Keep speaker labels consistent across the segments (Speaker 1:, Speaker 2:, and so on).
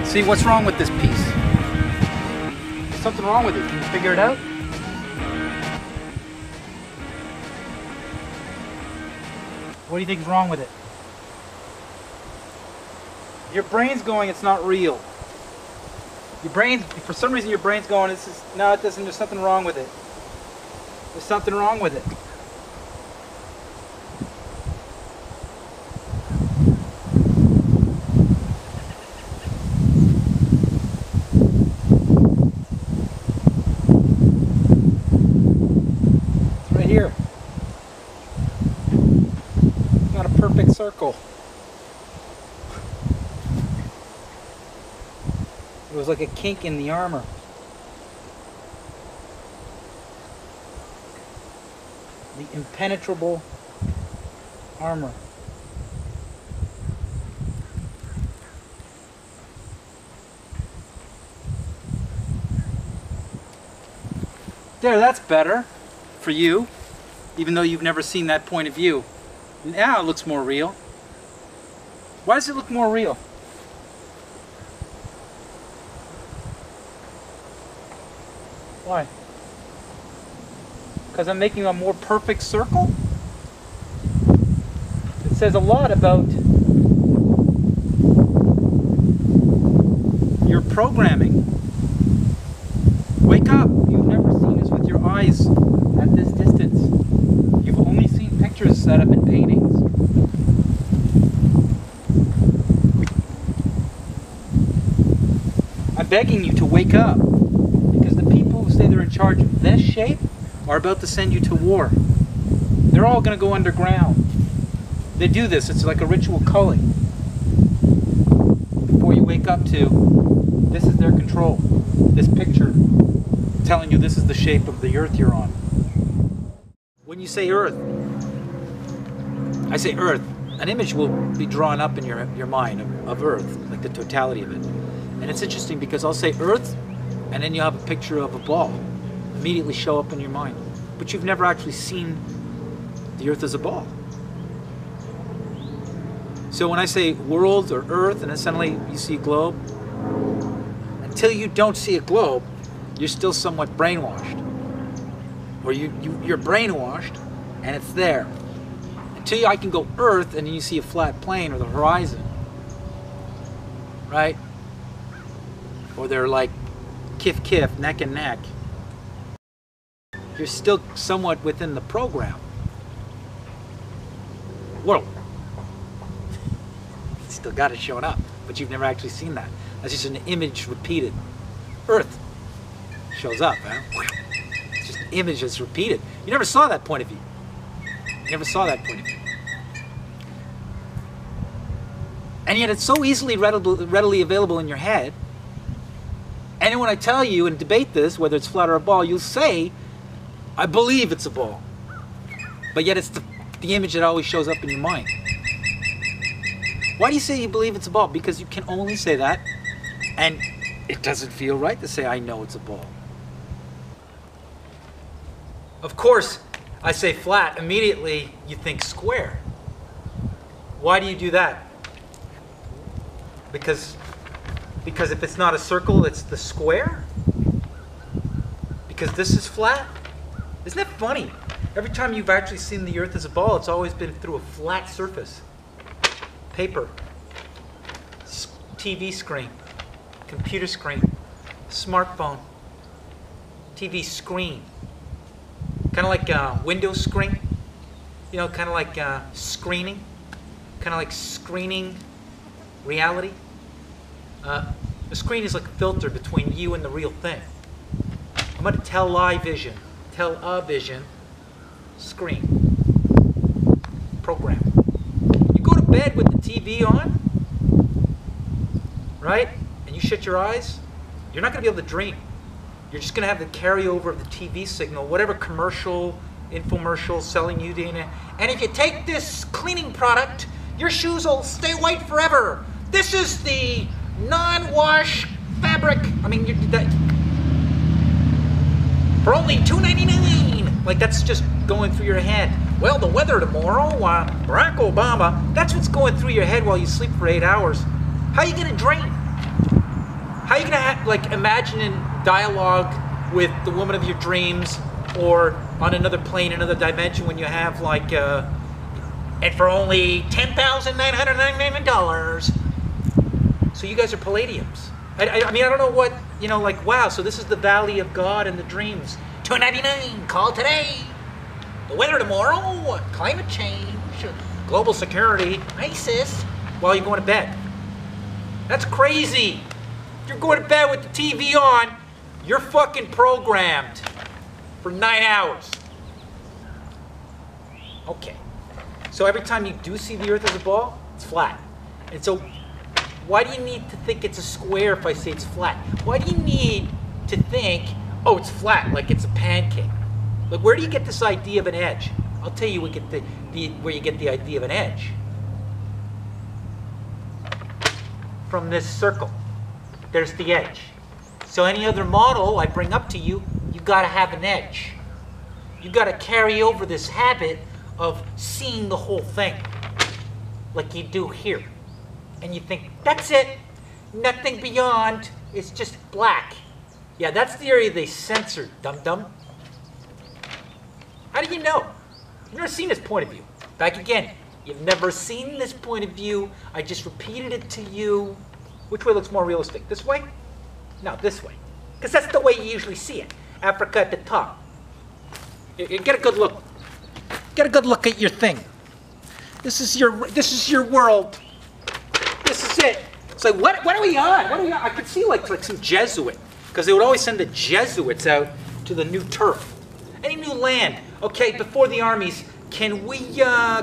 Speaker 1: See, what's wrong with this piece? There's something wrong with it. Can you figure it out? What do you think is wrong with it? Your brain's going, it's not real. Your brain, for some reason your brain's going, no, it doesn't, there's something wrong with it. There's something wrong with it. It's right here. It's not a perfect circle. It was like a kink in the armor. The impenetrable armor. There, that's better for you, even though you've never seen that point of view. Now it looks more real. Why does it look more real? Why? Because I'm making a more perfect circle? It says a lot about your programming. Wake up! You've never seen this with your eyes at this distance. You've only seen pictures set up in paintings. I'm begging you to wake up. Say they're in charge of this shape are about to send you to war. They're all going to go underground. They do this. It's like a ritual culling. Before you wake up to, this is their control. This picture telling you this is the shape of the earth you're on. When you say earth, I say earth, an image will be drawn up in your mind of earth, like the totality of it. And it's interesting because I'll say earth, and then you have a picture of a ball immediately show up in your mind. But you've never actually seen the earth as a ball. So when I say world or earth and then suddenly you see a globe, until you don't see a globe, you're still somewhat brainwashed. Or you're brainwashed and it's there. Until I can go earth and then you see a flat plane or the horizon. Right? Or they're like kiff, neck and neck. You're still somewhat within the program. World. Still got it showing up, but you've never actually seen that. That's just an image repeated. Earth shows up, huh? It's just an image that's repeated. You never saw that point of view. You never saw that point of view. And yet it's so easily readily available in your head. And when I tell you and debate this, whether it's flat or a ball, you'll say, I believe it's a ball. But yet it's the image that always shows up in your mind. Why do you say you believe it's a ball? Because you can only say that, and it doesn't feel right to say, I know it's a ball. Of course, I say flat, immediately you think square. Why do you do that? Because if it's not a circle, it's the square? Because this is flat? Isn't that funny? Every time you've actually seen the earth as a ball, it's always been through a flat surface. Paper, TV screen, computer screen, smartphone, TV screen. Kind of like a window screen. You know, kind of like screening. Kind of like screening reality. The screen is like a filter between you and the real thing. I'm going to television, television, screen, program. You go to bed with the TV on, right? And you shut your eyes, you're not going to be able to dream. You're just going to have the carryover of the TV signal, whatever commercial, infomercial selling you to. And if you take this cleaning product, your shoes will stay white forever. This is the non-wash fabric. I mean, for only $2.99. Like, that's just going through your head. Well, the weather tomorrow, Barack Obama. That's what's going through your head while you sleep for 8 hours. How are you going to dream? How are you gonna like imagine in dialogue with the woman of your dreams, or on another plane, another dimension, when you have like, and for only $10,999. So you guys are palladiums. I mean, I don't know what, you know, like, wow, so this is the valley of God and the dreams. $2.99, call today. The weather tomorrow, climate change, global security, ISIS, while you're going to bed. That's crazy. If you're going to bed with the TV on, you're fucking programmed for 9 hours. Okay. So every time you do see the Earth as a ball, it's flat. And so why do you need to think it's a square if I say it's flat? Why do you need to think, oh, it's flat, like it's a pancake? Like, where do you get this idea of an edge? I'll tell you where you get the idea of an edge. From this circle. There's the edge. So any other model I bring up to you, you got to have an edge. You got to carry over this habit of seeing the whole thing, like you do here. And you think, that's it, nothing beyond, it's just black. Yeah, that's the area they censored, dum-dum. How do you know? You've never seen this point of view. Back again, you've never seen this point of view. I just repeated it to you. Which way looks more realistic? This way? No, this way. Because that's the way you usually see it. Africa at the top. Get a good look. Get a good look at your thing. This is your world. This is it. It's like, what are we on? What are we on? I could see like some Jesuit, because they would always send the Jesuits out to the new turf. Any new land. Okay, before the armies, can we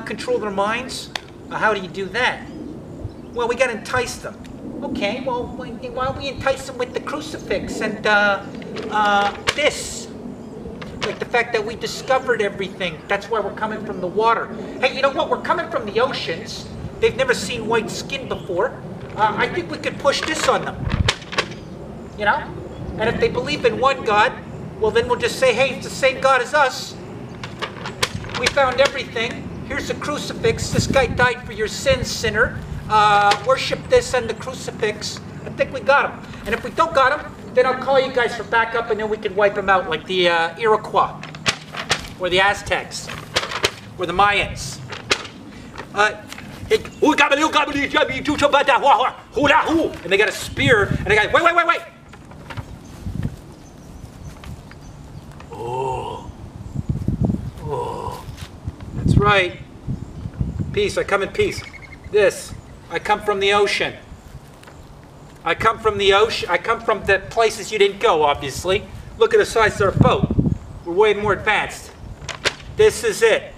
Speaker 1: control their minds? How do you do that? Well, we got to entice them. Okay, well, why don't we entice them with the crucifix and this? Like the fact that we discovered everything. That's why we're coming from the water. Hey, you know what? We're coming from the oceans. They've never seen white skin before. I think we could push this on them. You know? And if they believe in one God, well, then we'll just say, hey, it's the same God as us. We found everything. Here's the crucifix. This guy died for your sins, sinner. Worship this and the crucifix. I think we got him. And if we don't got him, then I'll call you guys for backup, and then we can wipe them out like the Iroquois, or the Aztecs, or the Mayans. And they got a spear, and they got, wait. Oh. That's right. Peace, I come in peace. This, I come from the ocean. I come from the ocean. I come from the places you didn't go, obviously. Look at the size of our boat. We're way more advanced. This is it.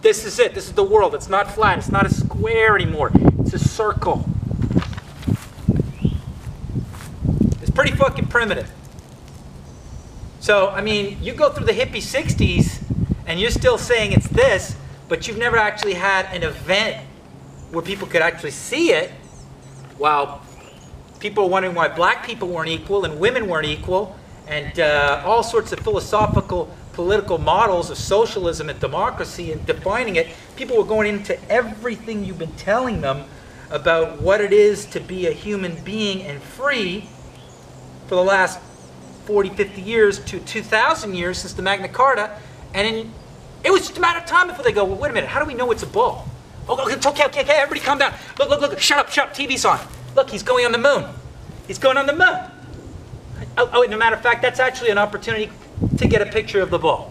Speaker 1: This is it. This is the world. It's not flat. It's not a square anymore. It's a circle. It's pretty fucking primitive. So, I mean, you go through the hippie 60s and you're still saying it's this, but you've never actually had an event where people could actually see it. While people are wondering why black people weren't equal and women weren't equal, and all sorts of philosophical, political models of socialism and democracy and defining it. People were going into everything you've been telling them about what it is to be a human being and free for the last 40, 50 years to 2,000 years since the Magna Carta. And it was just a matter of time before they go, well, wait a minute, how do we know it's a ball? Oh, it's okay, everybody calm down. Look, shut up, TV's on. Look, he's going on the moon. He's going on the moon. Oh, and a matter of fact, that's actually an opportunity to get a picture of the ball.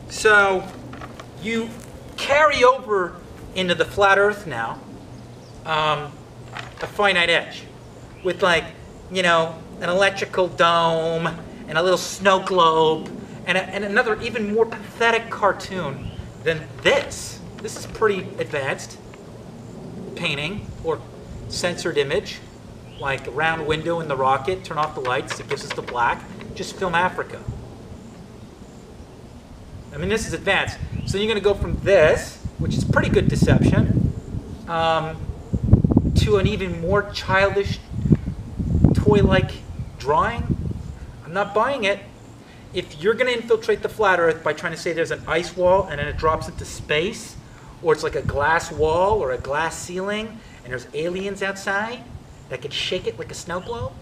Speaker 1: So, you carry over into the flat earth now a finite edge with, like, you know, an electrical dome and a little snow globe and another even more pathetic cartoon than this. This is pretty advanced painting or censored image, like a round window in the rocket, turn off the lights, it gives us the black, just film Africa. I mean, this is advanced. So you're going to go from this, which is pretty good deception, to an even more childish, toy-like drawing. I'm not buying it. If you're going to infiltrate the flat earth by trying to say there's an ice wall and then it drops into space, or it's like a glass wall or a glass ceiling and there's aliens outside, that could shake it like a snow globe,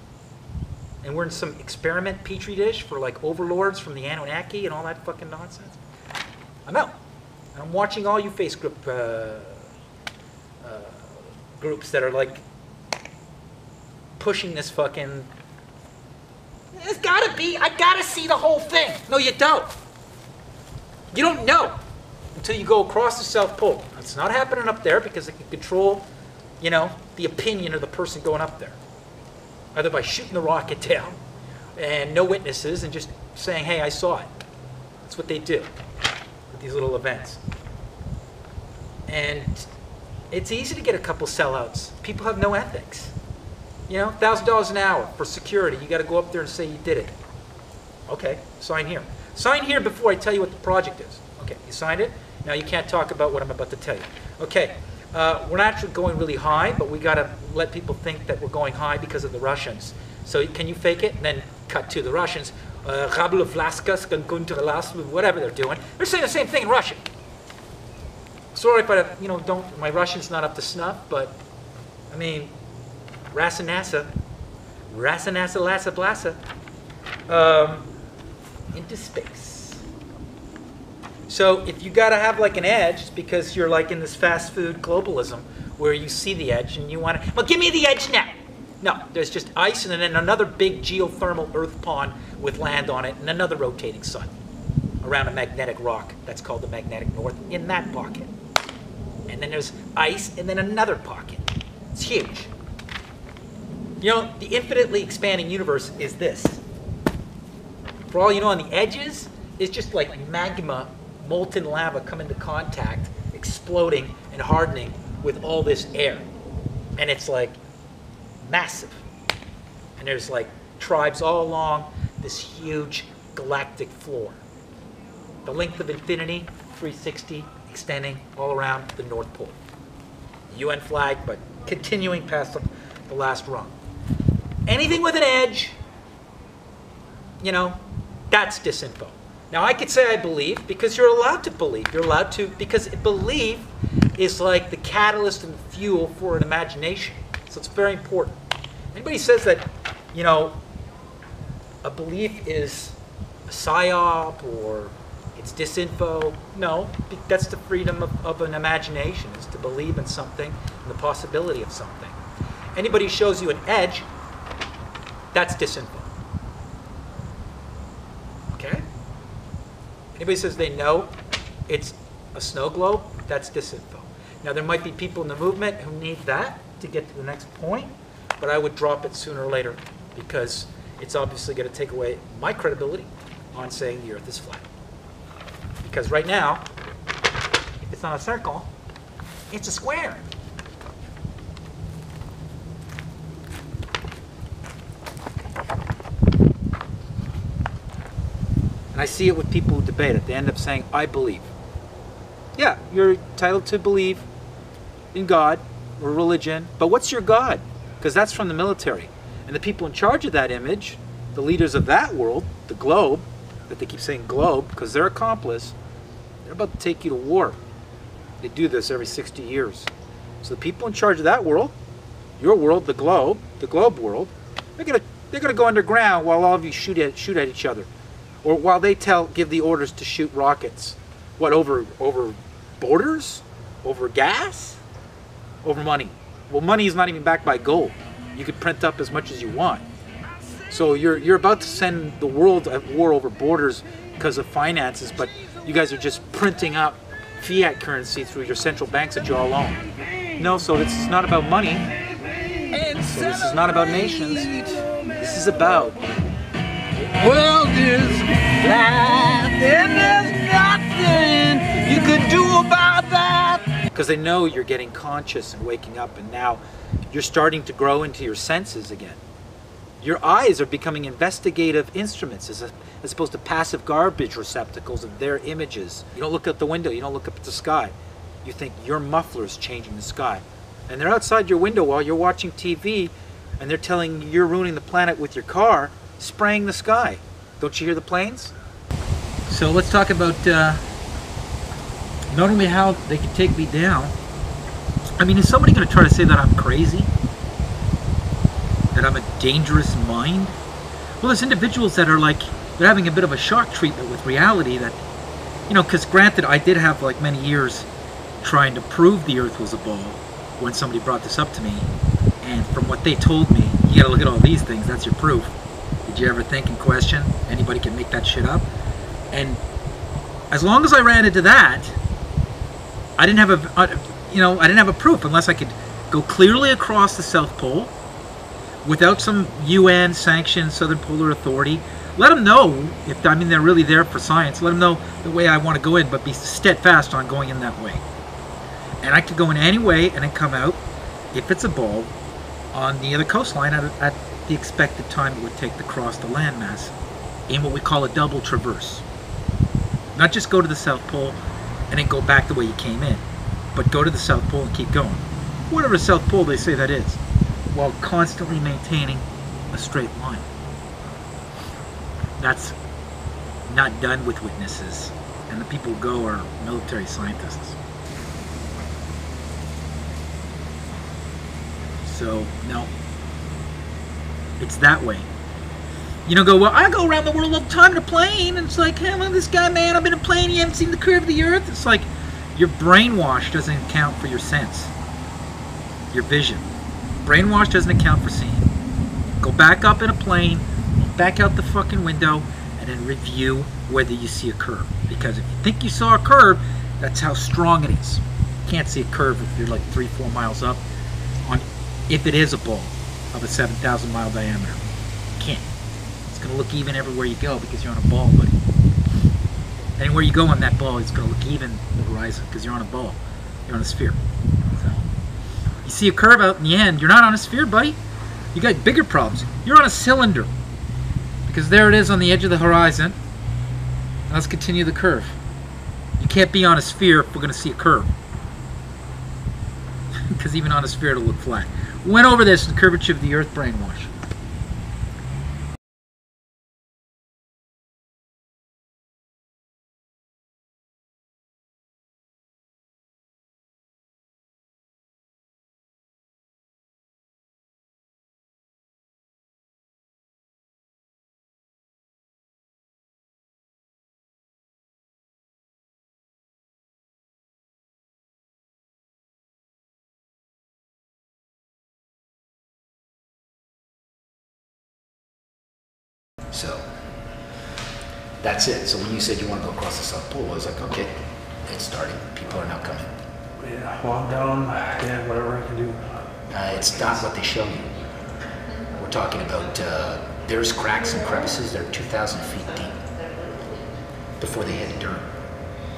Speaker 1: and we're in some experiment petri dish for like overlords from the Anunnaki and all that fucking nonsense, I'm out. And I'm watching all you Facebook groups that are like pushing this fucking, there's gotta be, I gotta see the whole thing. No, you don't. You don't know until you go across the South Pole. It's not happening up there because it can control, you know, the opinion of the person going up there. Either by shooting the rocket down and no witnesses and just saying, hey, I saw it. That's what they do with these little events. And it's easy to get a couple sellouts. People have no ethics. You know, $1,000 an hour for security. You got to go up there and say you did it. Okay, sign here. Sign here before I tell you what the project is. Okay, you signed it? Now you can't talk about what I'm about to tell you. Okay, we're not actually going really high, but we got to let people think that we're going high because of the Russians. So can you fake it and then cut to the Russians? Whatever they're doing. They're saying the same thing in Russian. Sorry if I, you know, my Russian's not up to snuff, but I mean, Rasanasa, Lassa Blassa, into space. So if you got to have like an edge, it's because you're like in this fast food globalism where you see the edge and you want to, well, give me the edge now. No, there's just ice and then another big geothermal earth pond with land on it and another rotating sun around a magnetic rock that's called the magnetic north in that pocket. And then there's ice and then another pocket. It's huge. You know, the infinitely expanding universe is this. For all you know, on the edges, it's just like magma, molten lava come into contact, exploding and hardening with all this air. And it's like massive. And there's like tribes all along this huge galactic floor. The length of infinity, 360, extending all around the North Pole. UN flag, but continuing past the last rung. Anything with an edge, you know, that's disinfo. Now I could say I believe because you're allowed to believe. You're allowed to, because belief is like the catalyst and fuel for an imagination. So it's very important. Anybody says that, you know, a belief is a psyop or it's disinfo, no, that's the freedom of an imagination, is to believe in something and the possibility of something. Anybody who shows you an edge, that's disinfo. Okay? Anybody says they know it's a snow globe, that's disinfo. Now there might be people in the movement who need that to get to the next point, but I would drop it sooner or later because it's obviously going to take away my credibility on saying the earth is flat. Because right now, if it's not a circle, it's a square. And I see it with people who debate it. They end up saying, I believe. Yeah, you're entitled to believe in God or religion, but what's your God? Because that's from the military. And the people in charge of that image, the leaders of that world, the globe, that they keep saying globe, because they're accomplice, they're about to take you to war. They do this every 60 years. So the people in charge of that world, your world, the globe world, they're gonna go underground while all of you shoot at each other. Or while they give the orders to shoot rockets. What, over borders? Over gas? Over money. Well, money is not even backed by gold. You could print up as much as you want. So you're about to send the world at war over borders because of finances, but you guys are just printing up fiat currency through your central banks that you all own. No, so this is not about money. So this is not about nations. This is about world is flat and there's nothing you could do about that. Because they know you're getting conscious and waking up, and now you're starting to grow into your senses again. Your eyes are becoming investigative instruments as opposed to passive garbage receptacles of their images. You don't look out the window, you don't look up at the sky. You think your muffler's changing the sky. And they're outside your window while you're watching TV, and they're telling you you're ruining the planet with your car, spraying the sky. Don't you hear the planes? So let's talk about not only how they can take me down. I mean, is somebody going to try to say that I'm crazy? that I'm a dangerous mind? Well, there's individuals that are like, they're having a bit of a shock treatment with reality that, you know, because granted, I did have like many years trying to prove the earth was a ball when somebody brought this up to me. And from what they told me, you gotta look at all these things, that's your proof. Did you ever think and question? Anybody can make that shit up? And as long as I ran into that, I didn't have I didn't have a proof unless I could go clearly across the South Pole without some UN sanctioned Southern Polar Authority. Let them know, if I mean they're really there for science, let them know the way I want to go in, but be steadfast on going in that way. And I could go in any way and then come out, if it's a ball, on the other coastline at the expected time it would take to cross the landmass in what we call a double traverse. Not just go to the South Pole and then go back the way you came in, but go to the South Pole and keep going. Whatever South Pole they say that is, while constantly maintaining a straight line. That's not done with witnesses, and the people who go are military scientists. So, no. It's that way. You don't go, well, I go around the world all the time in a plane, and it's like, hey, well, this guy, man, I've been in a plane, you haven't seen the curve of the earth. It's like, your brainwash doesn't account for your sense, your vision. Brainwash doesn't account for seeing. Go back up in a plane, back out the fucking window, and then review whether you see a curve. Because if you think you saw a curve, that's how strong it is. You can't see a curve if you're like 3-4 miles up, if it is a ball of a 7,000 mile diameter. You can't. It's going to look even everywhere you go because you're on a ball, buddy. Anywhere you go on that ball, it's going to look even the horizon because you're on a ball. You're on a sphere. So, you see a curve out in the end, you're not on a sphere, buddy. You got bigger problems. You're on a cylinder. Because there it is on the edge of the horizon. Let's continue the curve. You can't be on a sphere if we're going to see a curve. Because even on a sphere it'll look flat. We went over this in Curvature of the Earth brainwash.
Speaker 2: So that's it. So when you said you want to go across the South Pole, I was like, okay, it's starting. People are now coming.
Speaker 3: Yeah, walk down, yeah, whatever I can do.
Speaker 2: It's not what they show you. We're talking about, there's cracks and crevices that are 2,000 feet deep before they hit dirt.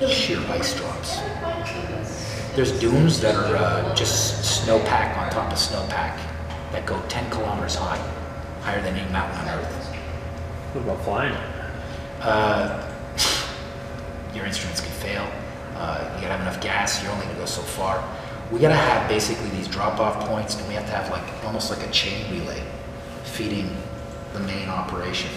Speaker 2: Sheer ice drops. There's dunes that are just snowpack on top of snowpack that go 10 kilometers high, higher than any mountain on Earth.
Speaker 3: What about flying?
Speaker 2: Your instruments can fail. You gotta have enough gas. You're only gonna go so far. We gotta have basically these drop-off points, and we have to have like almost like a chain relay feeding the main operation.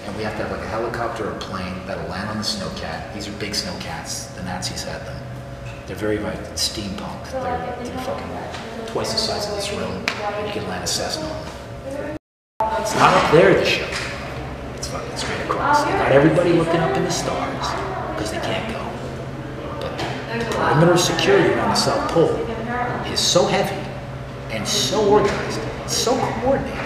Speaker 2: And we have to have like a helicopter or a plane that'll land on the snowcat. These are big snowcats. The Nazis had them. They're very like steampunk. They're fucking twice the size of this room, and you can land a Cessna on them. It's not up there, the show. It's fucking straight across. They got everybody looking up in the stars because they can't go. But the perimeter security on the South Pole is so heavy and so organized, so coordinated.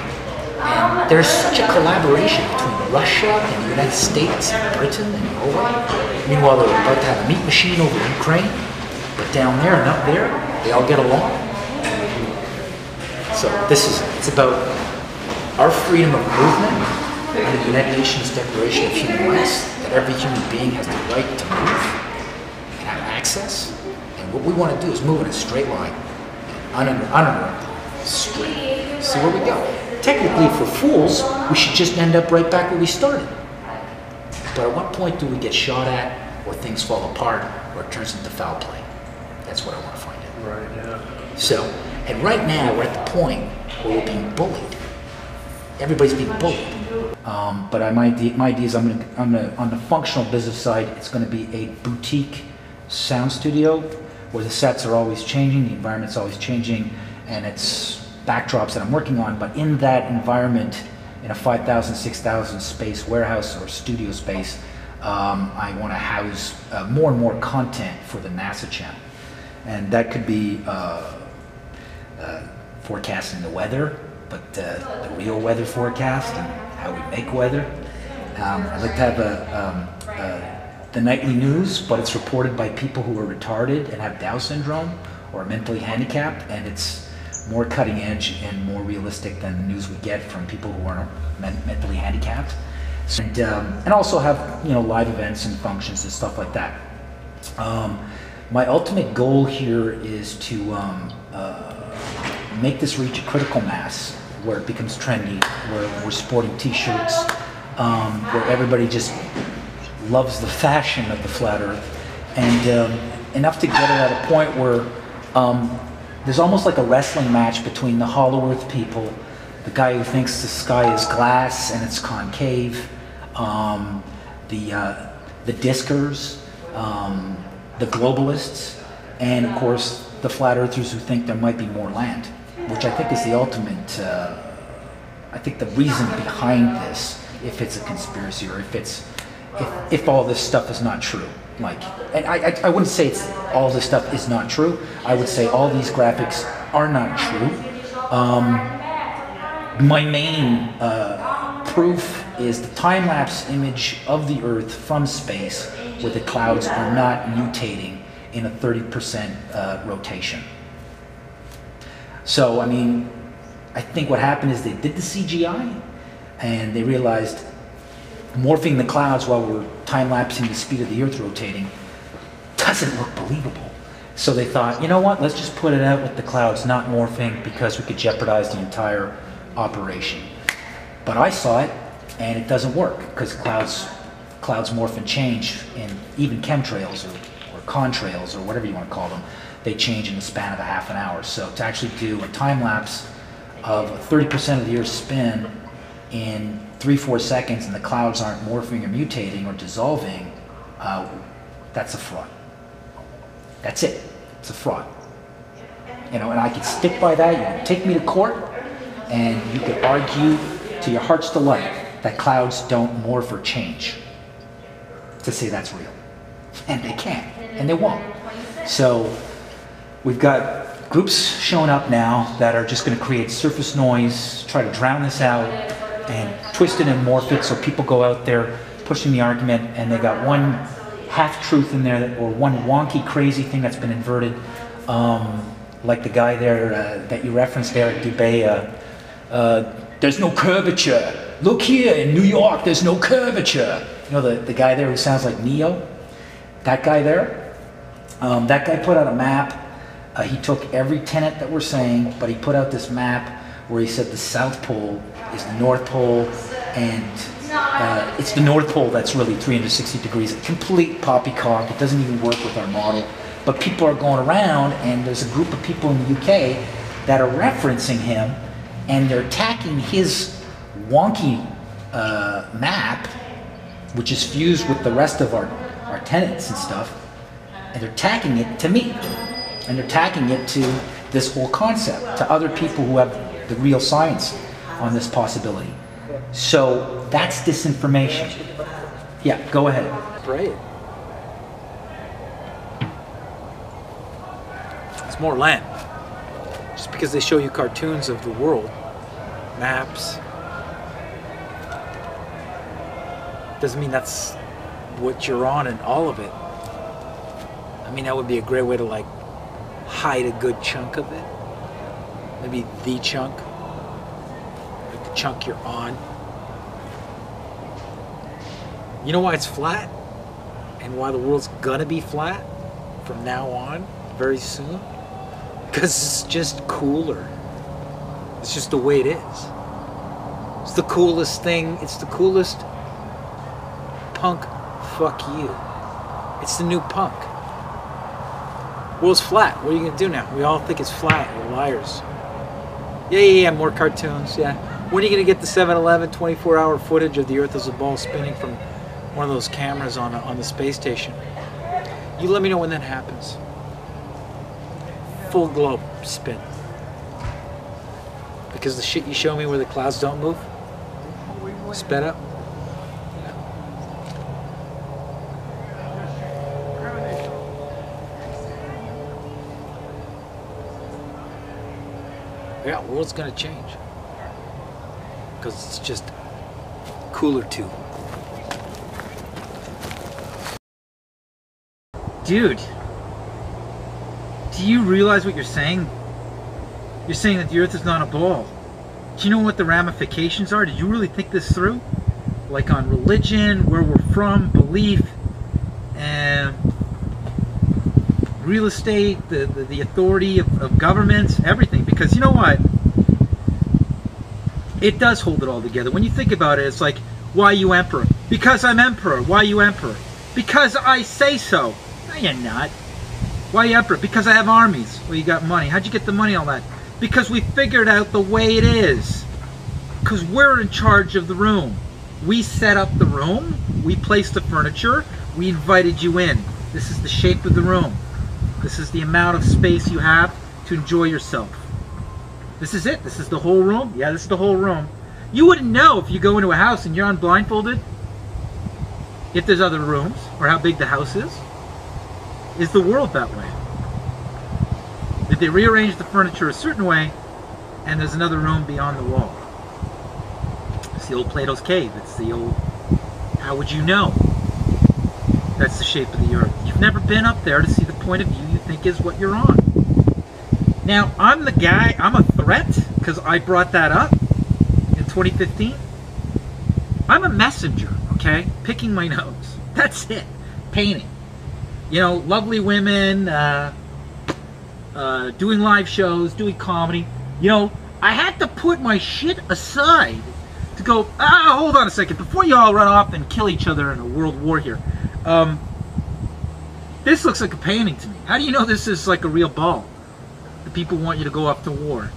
Speaker 2: And there's such a collaboration between Russia and the United States and Britain and Norway. Meanwhile, they're about to have a meat machine over Ukraine, but down there and up there, they all get along. So it's about our freedom of movement under the United Nations Declaration of Human Rights, that every human being has the right to move and have access. And what we want to do is move in a straight line, uninterrupted, straight. See where we go. Technically, for fools, we should just end up right back where we started. But at what point do we get shot at, or things fall apart, or it turns into foul play? That's what I want to find out.
Speaker 3: Right, yeah.
Speaker 2: So, and right now, we're at the point where we're being bullied. Everybody's being bullied. But my idea is I'm gonna on the functional business side, it's gonna be a boutique sound studio where the sets are always changing, the environment's always changing, and it's backdrops that I'm working on, but in that environment, in a 5,000, 6,000 space warehouse or studio space, I want to house more and more content for the NASA channel. And that could be forecasting the weather, but the real weather forecast and how we make weather. I'd like to have the nightly news, but it's reported by people who are retarded and have Down syndrome or mentally handicapped, and it's more cutting edge and more realistic than the news we get from people who aren't mentally handicapped. And also have, you know, live events and functions and stuff like that. My ultimate goal here is to make this reach a critical mass where it becomes trendy, where we're sporting t-shirts, where everybody just loves the fashion of the flat earth, and enough to get it at a point where there's almost like a wrestling match between the hollow earth people, the guy who thinks the sky is glass and it's concave, the discers, the globalists, and of course the flat earthers who think there might be more land, which I think is the ultimate, I think the reason behind this, if it's a conspiracy or if all this stuff is not true. Like, and I wouldn't say all this stuff is not true. I would say all these graphics are not true. My main proof is the time-lapse image of the Earth from space where the clouds are not mutating in a 30% rotation. So, I mean, I think what happened is they did the CGI and they realized morphing the clouds while we're time-lapsing the speed of the Earth rotating doesn't look believable. So they thought, you know what, let's just put it out with the clouds not morphing because we could jeopardize the entire operation. But I saw it, and it doesn't work because clouds morph and change in even chemtrails or contrails or whatever you want to call them. They change in the span of a half an hour. So to actually do a time-lapse of 30% of the Earth's spin in 3-4 seconds and the clouds aren't morphing or mutating or dissolving, that's a fraud. That's it. It's a fraud. You know, and I could stick by that. You could take me to court and you could argue to your heart's delight that clouds don't morph or change to say that's real. And they can't, and they won't. So we've got groups showing up now that are just going to create surface noise, try to drown this out, and twist it and morph it so people go out there pushing the argument, and they got one half-truth in there, or one wonky, crazy thing that's been inverted, like the guy there that you referenced there at Dubai. There's no curvature. Look here in New York, there's no curvature. You know, the guy there who sounds like Neo? That guy there? That guy put out a map. He took every tenet that we're saying, but he put out this map where he said the South Pole is the North Pole, and it's the North Pole that's really 360 degrees. A complete poppycock. It doesn't even work with our model. But people are going around, and there's a group of people in the UK that are referencing him, and they're attacking his wonky map, which is fused with the rest of our tenets and stuff, and they're attacking it to me. And they're attacking it to this whole concept, to other people who have the real science on this possibility. So that's disinformation. Yeah, go ahead.
Speaker 1: Right. It's more land. Just because they show you cartoons of the world, maps, doesn't mean that's what you're on in all of it. I mean, that would be a great way to like hide a good chunk of it. Maybe the chunk, like the chunk you're on. You know why it's flat? And why the world's gonna be flat from now on, very soon? Because it's just cooler. It's just the way it is. It's the coolest thing. It's the coolest punk fuck you. It's the new punk. World's flat. What are you gonna do now? We all think it's flat. We're liars. Yeah, more cartoons, yeah. When are you gonna get the 7-Eleven 24-hour footage of the Earth as a ball spinning from one of those cameras on the space station? You let me know when that happens. Full globe spin. Because the shit you show me where the clouds don't move? Sped up? Yeah, the world's gonna change. Because it's just cooler too. Dude, do you realize what you're saying? You're saying that the earth is not a ball. Do you know what the ramifications are? Did you really think this through? Like on religion, where we're from, belief, and real estate, the authority of governments, everything. Because you know what? It does hold it all together. When you think about it, it's like, why you emperor? Because I'm emperor. Why you emperor? Because I say so. No, you're not. Why you emperor? Because I have armies. Well, you got money. How'd you get the money on that? Because we figured out the way it is. Because we're in charge of the room. We set up the room. We placed the furniture. We invited you in. This is the shape of the room. This is the amount of space you have to enjoy yourself. This is it. This is the whole room. Yeah, this is the whole room. You wouldn't know if you go into a house and you're unblindfolded if there's other rooms or how big the house is. Is the world that way? Did they rearrange the furniture a certain way and there's another room beyond the wall? It's the old Plato's cave. It's the old, how would you know? That's the shape of the earth. You've never been up there to see the point of view you think is what you're on. Now, I'm the guy, I'm a threat because I brought that up in 2015. I'm a messenger, okay? Picking my nose. That's it. Painting. You know, lovely women, doing live shows, doing comedy. You know, I had to put my shit aside to go, hold on a second, before you all run off and kill each other in a world war here. This looks like a painting to me. How do you know this is like a real ball? The people want you to go off to war,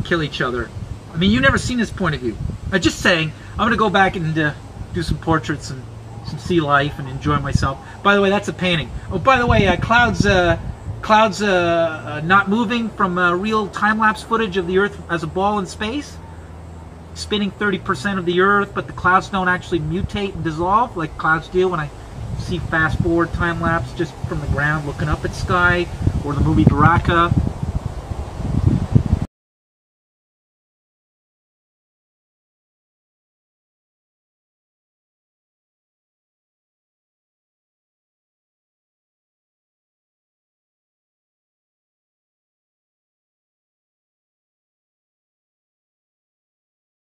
Speaker 1: kill each other. I mean, you've never seen this point of view. I'm just saying, I'm going to go back and do some portraits and some sea life and enjoy myself. By the way, that's a painting. Oh, by the way, clouds not moving from real time-lapse footage of the Earth as a ball in space. Spinning 30% of the Earth, but the clouds don't actually mutate and dissolve like clouds do when I see fast-forward time-lapse just from the ground looking up at sky, or the movie Baraka.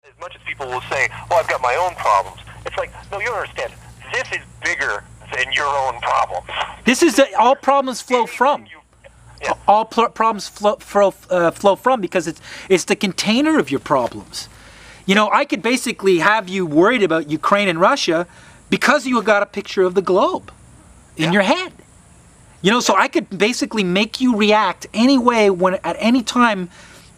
Speaker 4: As much as people will say, well, I've got my own problems, it's like, no, you don't understand. This is bigger than your own problems.
Speaker 1: This is all problems flow from. Yeah. All problems flow from, because it's the container of your problems. You know, I could basically have you worried about Ukraine and Russia because you got a picture of the globe in your head. You know, so I could basically make you react any way, at any time,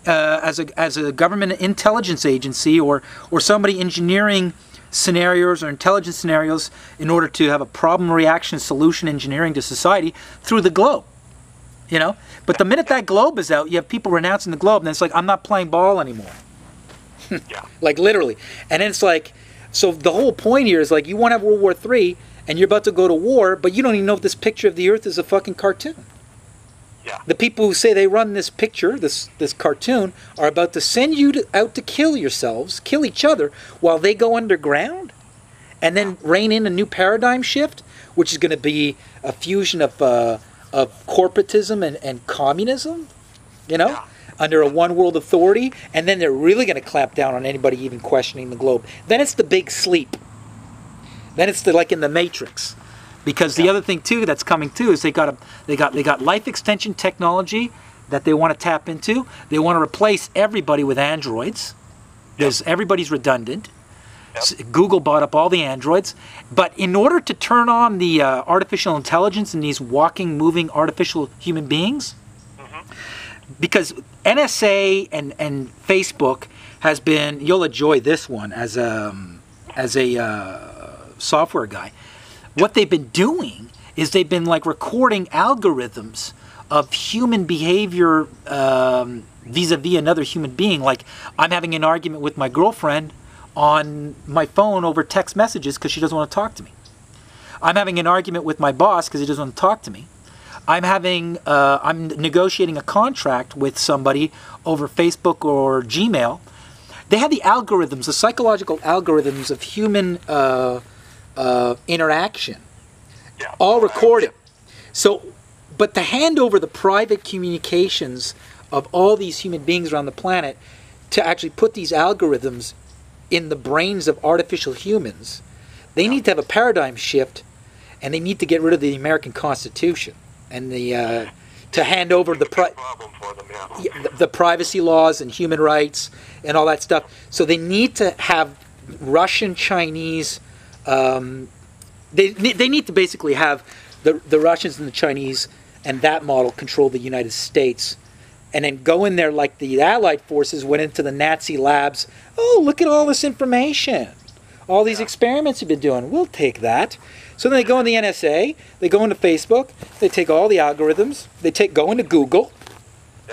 Speaker 1: as a government intelligence agency or somebody engineering scenarios or intelligence scenarios in order to have a problem reaction solution engineering to society through the globe. You know, but the minute that globe is out, you have people renouncing the globe, and it's like, I'm not playing ball anymore. Like literally. And then it's like, so the whole point here is like, you want to have World War III and you're about to go to war, but you don't even know if this picture of the Earth is a fucking cartoon. The people who say they run this picture, this cartoon, are about to send you out to kill yourselves, kill each other, while they go underground, and then rein in a new paradigm shift, which is going to be a fusion of corporatism and communism, you know, under a one world authority, and then they're really going to clamp down on anybody even questioning the globe. Then it's the big sleep. Then it's like in the Matrix. Because the other thing too that's coming too is they got life extension technology that they want to tap into. They want to replace everybody with androids. Everybody's redundant. Google bought up all the androids, but in order to turn on the artificial intelligence in these walking, moving artificial human beings, because NSA and Facebook has been, you'll enjoy this one as a software guy. What they've been doing is they've been like recording algorithms of human behavior vis-a-vis another human being. Like, I'm having an argument with my girlfriend on my phone over text messages because she doesn't want to talk to me. I'm having an argument with my boss because he doesn't want to talk to me. I'm negotiating a contract with somebody over Facebook or Gmail. They have the algorithms, the psychological algorithms of human interaction, all recorded. So, but to hand over the private communications of all these human beings around the planet to actually put these algorithms in the brains of artificial humans, they need to have a paradigm shift, and they need to get rid of the American Constitution and the to hand over the privacy laws and human rights and all that stuff. So they need to have Russian, Chinese. They need to basically have the Russians and the Chinese and that model control the United States, and then go in there like the Allied forces went into the Nazi labs. Oh, look at all this information. All these experiments you've been doing. We'll take that. So then they go in the NSA, they go into Facebook, they take all the algorithms, go into Google,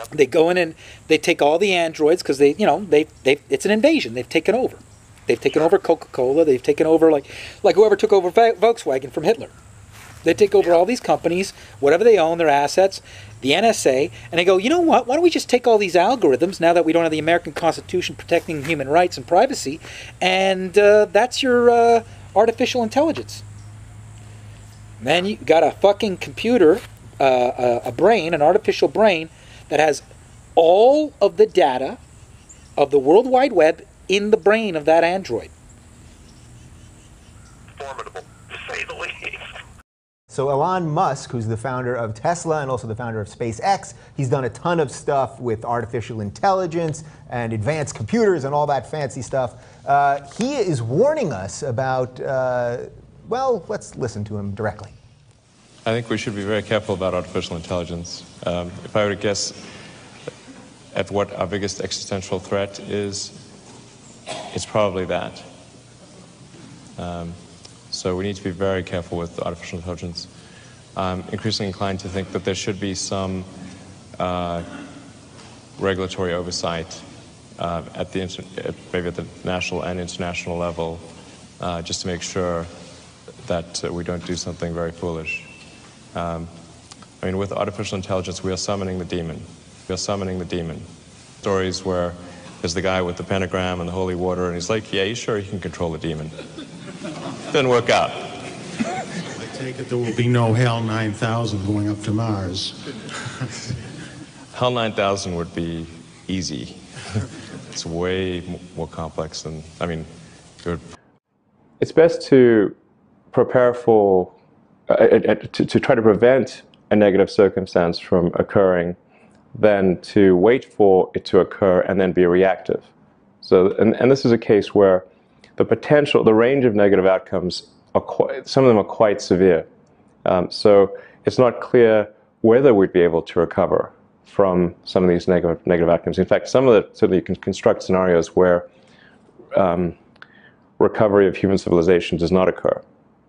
Speaker 1: they go in and they take all the androids because it's an invasion. They've taken over. They've taken over Coca-Cola. They've taken over like whoever took over Volkswagen from Hitler. They take over all these companies, whatever they own, their assets, the NSA, and they go, you know what? Why don't we just take all these algorithms now that we don't have the American Constitution protecting human rights and privacy, and that's your artificial intelligence. Man, you got a fucking computer, a brain, an artificial brain that has all of the data of the World Wide Web in the brain of that android.
Speaker 4: Formidable, to say the least.
Speaker 5: So Elon Musk, who's the founder of Tesla and also the founder of SpaceX, he's done a ton of stuff with artificial intelligence and advanced computers and all that fancy stuff. He is warning us about, well, let's listen to him directly.
Speaker 6: I think we should be very careful about artificial intelligence. If I were to guess at what our biggest existential threat is, it's probably that. So we need to be very careful with artificial intelligence. I'm increasingly inclined to think that there should be some regulatory oversight maybe at the national and international level, just to make sure that we don't do something very foolish. I mean, with artificial intelligence, we are summoning the demon. We are summoning the demon. Stories where there's the guy with the pentagram and the holy water, and he's like, yeah, he's sure he can control the demon. Didn't work out.
Speaker 7: I take it there will be no HAL 9000 going up to Mars.
Speaker 6: HAL 9000 would be easy. It's way more complex than, I mean, it's best to prepare for, to try to prevent a negative circumstance from occurring than to wait for it to occur and then be reactive. So, and this is a case where the range of negative outcomes, some of them are quite severe. So it's not clear whether we'd be able to recover from some of these negative outcomes. In fact, certainly you can construct scenarios where recovery of human civilization does not occur.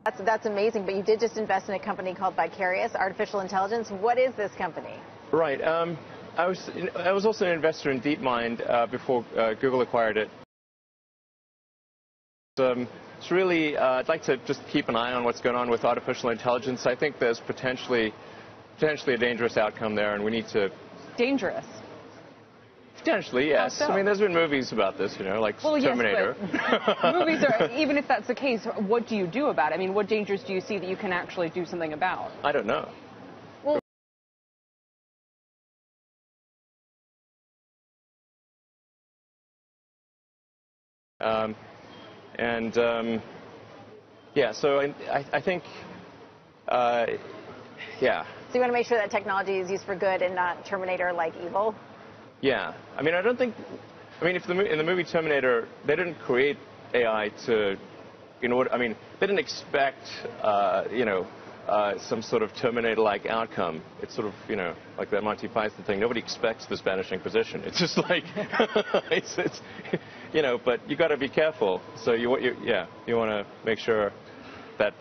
Speaker 8: That's amazing, but you did just invest in a company called Vicarious Artificial Intelligence. What is this company?
Speaker 6: Right. I was also an investor in DeepMind before Google acquired it. It's really, I'd like to just keep an eye on what's going on with artificial intelligence. I think there's potentially a dangerous outcome there, and we need to...
Speaker 9: Dangerous?
Speaker 6: Potentially, yes.
Speaker 9: How so?
Speaker 6: I mean, there's been movies about this, you know, like Terminator.
Speaker 9: Yes, but movies are, even if that's the case, what do you do about it? I mean, what dangers do you see that you can actually do something about?
Speaker 6: I don't know.
Speaker 9: Well,
Speaker 6: yeah, so I think, yeah.
Speaker 8: So you want to make sure that technology is used for good and not Terminator-like evil?
Speaker 6: Yeah. I mean, if in the movie Terminator, they didn't create AI to, I mean, they didn't expect, some sort of Terminator-like outcome. It's sort of, like that Monty Python thing. Nobody expects this vanishing position. It's just like, but you got to be careful. So you want to make sure that.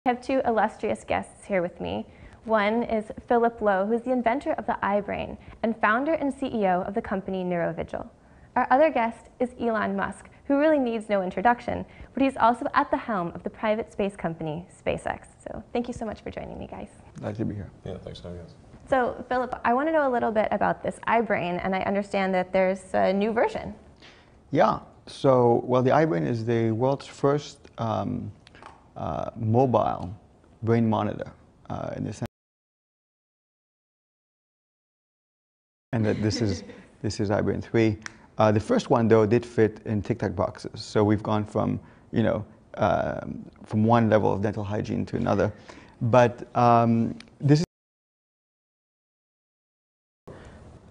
Speaker 10: I have two illustrious guests here with me. One is Philip Lowe, who's the inventor of the iBrain and founder and CEO of the company NeuroVigil. Our other guest is Elon Musk, who really needs no introduction, but he's also at the helm of the private space company SpaceX. So thank you so much for joining me, guys.
Speaker 6: Glad to be here. Yeah, thanks for having us.
Speaker 10: So Philip, I want to know a little bit about this iBrain, and I understand that there's a new version.
Speaker 11: Yeah, so, well, the iBrain is the world's first mobile brain monitor in the sense. And that this is iBrain 3. The first one, though, did fit in Tic Tac boxes. So we've gone from, from one level of dental hygiene to another. But this is.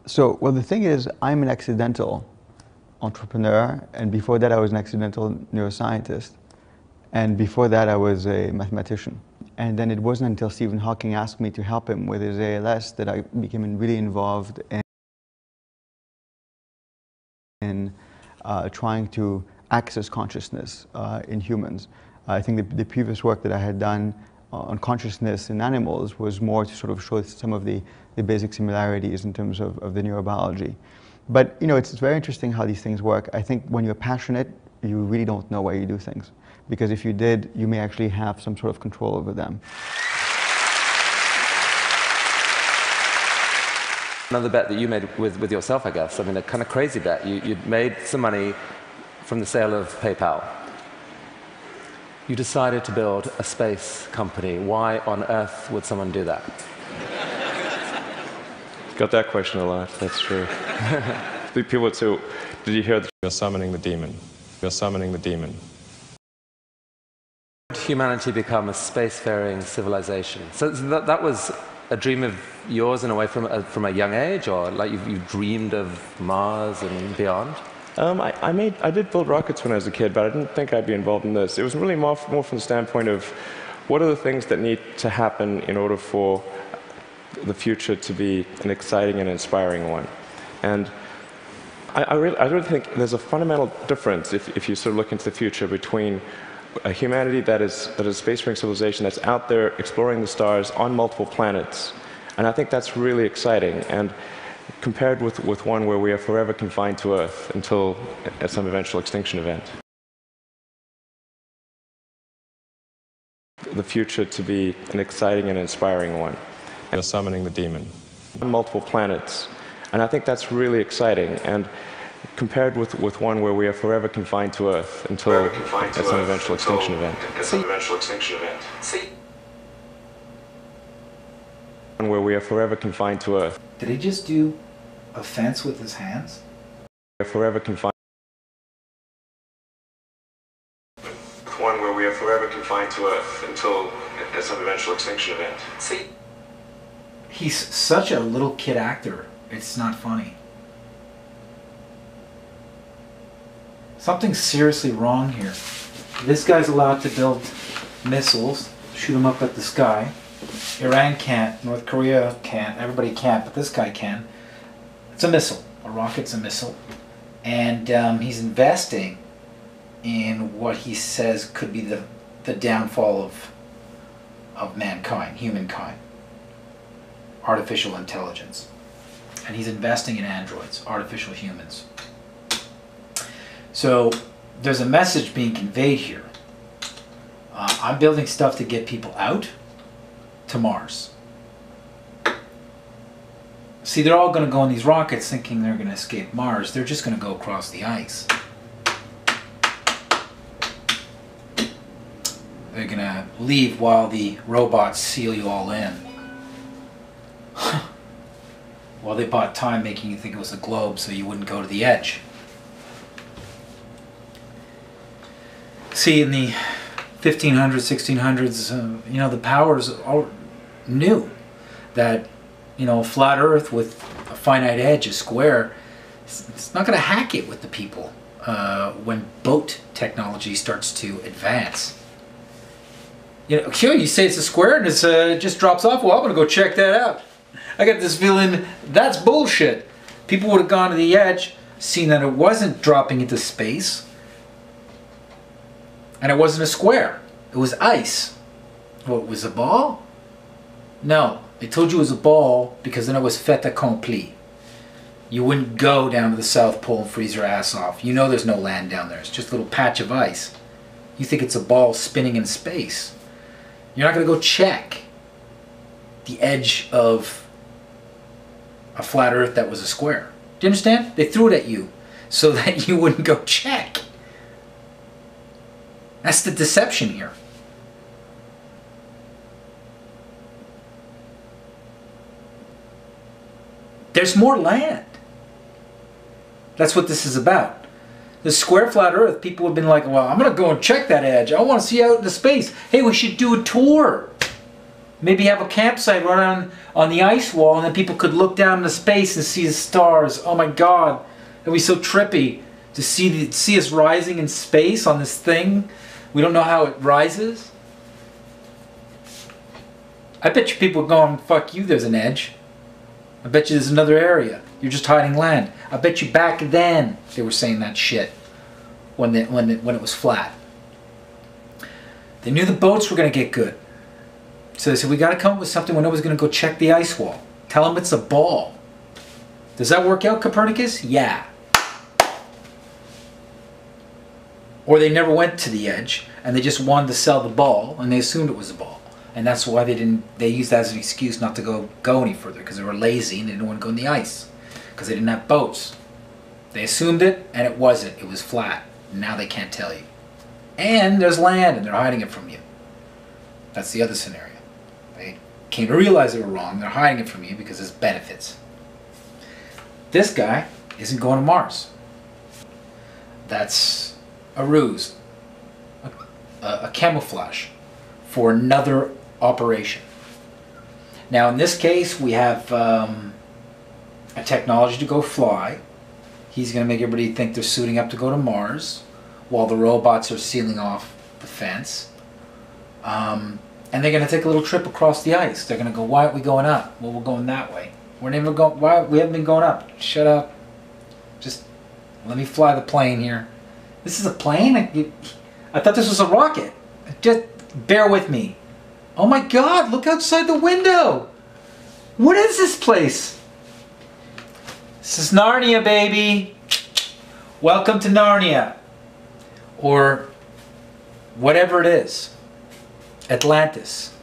Speaker 11: So, well, the thing is, I'm an accidental entrepreneur, and before that I was an accidental neuroscientist, and before that I was a mathematician. And then it wasn't until Stephen Hawking asked me to help him with his ALS that I became really involved in trying to access consciousness in humans. I think the previous work that I had done on consciousness in animals was more to sort of show some of the basic similarities in terms of the neurobiology. But it's very interesting how these things work. I think when you're passionate, you really don't know why you do things. Because if you did, you may actually have some sort of control over them.
Speaker 12: Another bet that you made with yourself, I guess. I mean, a kind of crazy bet. You'd made some money from the sale of PayPal. You decided to build a space company. Why on earth would someone do that?
Speaker 6: Got that question a lot, that's true. People would say, did you hear that you're summoning the demon? You're summoning the demon.
Speaker 12: Humanity become a spacefaring civilization. So that was a dream of yours in a way from a young age, or like you dreamed of Mars and beyond?
Speaker 6: I did build rockets when I was a kid, but I didn't think I'd be involved in this. It was really more from the standpoint of what are the things that need to happen in order for the future to be an exciting and inspiring one. And I really think there's a fundamental difference if you sort of look into the future between a humanity that is a spacefaring civilization that's out there exploring the stars on multiple planets. And I think that's really exciting. And compared with one where we are forever confined to Earth until at some eventual extinction event. The future to be an exciting and inspiring one. And summoning the demon. On multiple planets. And I think that's really exciting. And compared with one where we are forever confined to Earth until at some eventual extinction event. Where we are forever confined to Earth.
Speaker 2: Did he just do a fence with his hands?
Speaker 6: Forever confined. One where we are forever confined to Earth until at some eventual extinction event.
Speaker 2: See, he's such a little kid actor. It's not funny. Something's seriously wrong here. This guy's allowed to build missiles, shoot them up at the sky. Iran can't, North Korea can't, everybody can't, but this guy can. It's a missile. A rocket's a missile. And he's investing in what he says could be the downfall of mankind, humankind. Artificial intelligence. And he's investing in androids, artificial humans. So there's a message being conveyed here. I'm building stuff to get people out to Mars. See, they're all going to go in these rockets thinking they're going to escape Mars. They're just going to go across the ice. They're going to leave while the robots seal you all in. Well, they bought time making you think it was a globe so you wouldn't go to the edge. See, in the 1500s, 1600s, the powers all knew that, a flat Earth with a finite edge, a square, it's not going to hack it with the people when boat technology starts to advance. Sure, you say it's a square and it just drops off. Well, I'm going to go check that out. I got this feeling that's bullshit. People would have gone to the edge, seen that it wasn't dropping into space, and it wasn't a square. It was ice. What, it was a ball? No, they told you it was a ball because then it was fait accompli. You wouldn't go down to the South Pole and freeze your ass off. You know there's no land down there. It's just a little patch of ice. You think it's a ball spinning in space. You're not going to go check the edge of a flat earth that was a square. Do you understand? They threw it at you so that you wouldn't go check. That's the deception here. There's more land. That's what this is about. The square flat earth, people have been like, well, I'm going to go and check that edge. I want to see out into space. Hey, we should do a tour. Maybe have a campsite right on the ice wall, and then people could look down into space and see the stars. Oh my God. It'd be so trippy to see us rising in space on this thing. We don't know how it rises. I bet you people are going, fuck you, there's an edge. I bet you there's another area. You're just hiding land. I bet you back then they were saying that shit when it was flat. They knew the boats were going to get good. So they said, we got to come up with something when nobody's going to go check the ice wall. Tell them it's a ball. Does that work out, Copernicus? Yeah. Or they never went to the edge and they just wanted to sell the ball and they assumed it was a ball. And that's why they used that as an excuse not to go any further, because they were lazy and they didn't want to go in the ice because they didn't have boats. They assumed it and it wasn't. It was flat. Now they can't tell you. And there's land and they're hiding it from you. That's the other scenario. They came to realize they were wrong. They're hiding it from you because there's benefits. This guy isn't going to Mars. That's a ruse, a camouflage for another operation. Now in this case we have a technology to go fly. He's going to make everybody think they're suiting up to go to Mars while the robots are sealing off the fence. And they're going to take a little trip across the ice. They're going to go, why aren't we going up? Well, we're going that way. We're never going, why? We haven't been going up. Shut up. Just let me fly the plane here. This is a plane? I thought this was a rocket. Just bear with me. Oh my God, look outside the window. What is this place? This is Narnia, baby. Welcome to Narnia. Or whatever it is. Atlantis.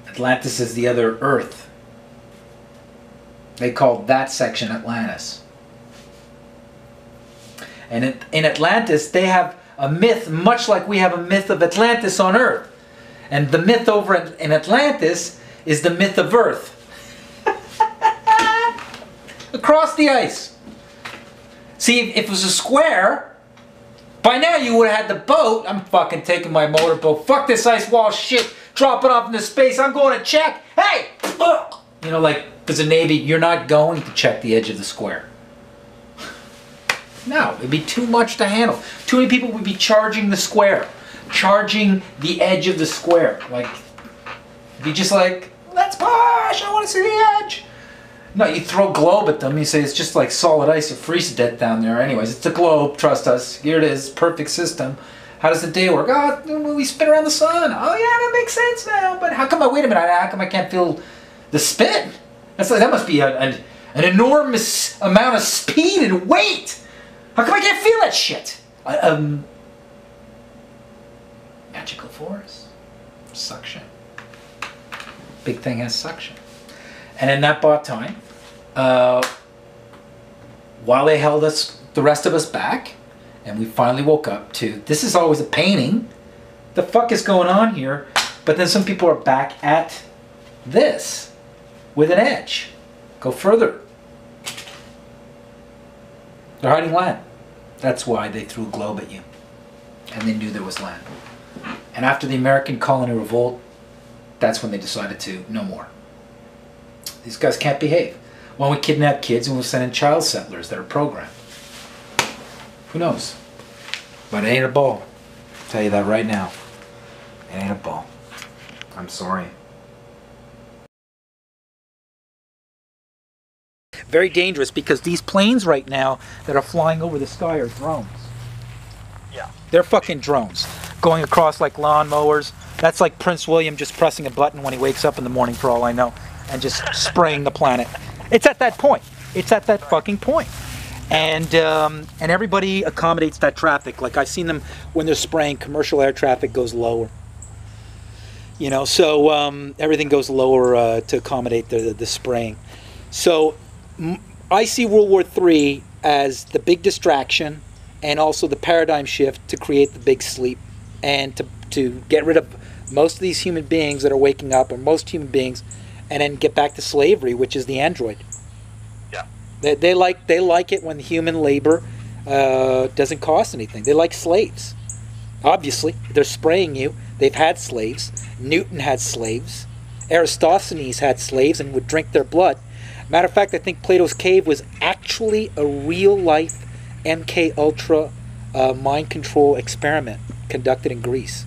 Speaker 2: Atlantis is the other Earth. They called that section Atlantis. And in Atlantis, they have a myth much like we have a myth of Atlantis on Earth. And the myth over in Atlantis is the myth of Earth. Across the ice. See, if it was a square, by now you would have had the boat. I'm fucking taking my motorboat. Fuck this ice wall shit. Drop it off into space. I'm going to check. Hey! You know, like, as a Navy, you're not going to check the edge of the square. No, it'd be too much to handle. Too many people would be charging the square. Charging the edge of the square. Like, it'd be just like, let's push, I want to see the edge. No, you throw globe at them, you say it's just like solid ice, it freezes to death down there. Anyways, it's a globe, trust us. Here it is, perfect system. How does the day work? Oh, we spin around the sun. Oh yeah, that makes sense now. But how come wait a minute, how come I can't feel the spin? That must be an enormous amount of speed and weight. How come I can't feel that shit? Magical force. Suction. Big thing has suction. And in that bought time, while they held us, the rest of us back, and we finally woke up to, this is always a painting. The fuck is going on here? But then some people are back at this with an edge. Go further. They're hiding land. That's why they threw a globe at you. And they knew there was land. And after the American colony revolt, that's when they decided to, no more. These guys can't behave. Why don't we kidnap kids and we'll send in child settlers that are programmed? Who knows? But it ain't a ball. I'll tell you that right now. It ain't a ball. I'm sorry. Very dangerous because these planes right now that are flying over the sky are drones. Yeah. They're fucking drones. Going across like lawnmowers.
Speaker 1: That's like Prince William just pressing a button when he wakes up in the morning, for all I know, and just spraying the planet. It's at that point. It's at that fucking point. And everybody accommodates that traffic. Like I've seen them when they're spraying, commercial air traffic goes lower. You know, so everything goes lower to accommodate the spraying. So I see World War III as the big distraction and also the paradigm shift to create the big sleep and to get rid of most of these human beings that are waking up, or most human beings, and then get back to slavery, which is the android.
Speaker 4: Yeah.
Speaker 1: They like it when human labor doesn't cost anything. They like slaves. Obviously, they're spraying you. They've had slaves. Newton had slaves. Aristophanes had slaves and would drink their blood. Matter of fact, I think Plato's Cave was actually a real-life MK Ultra mind control experiment conducted in Greece.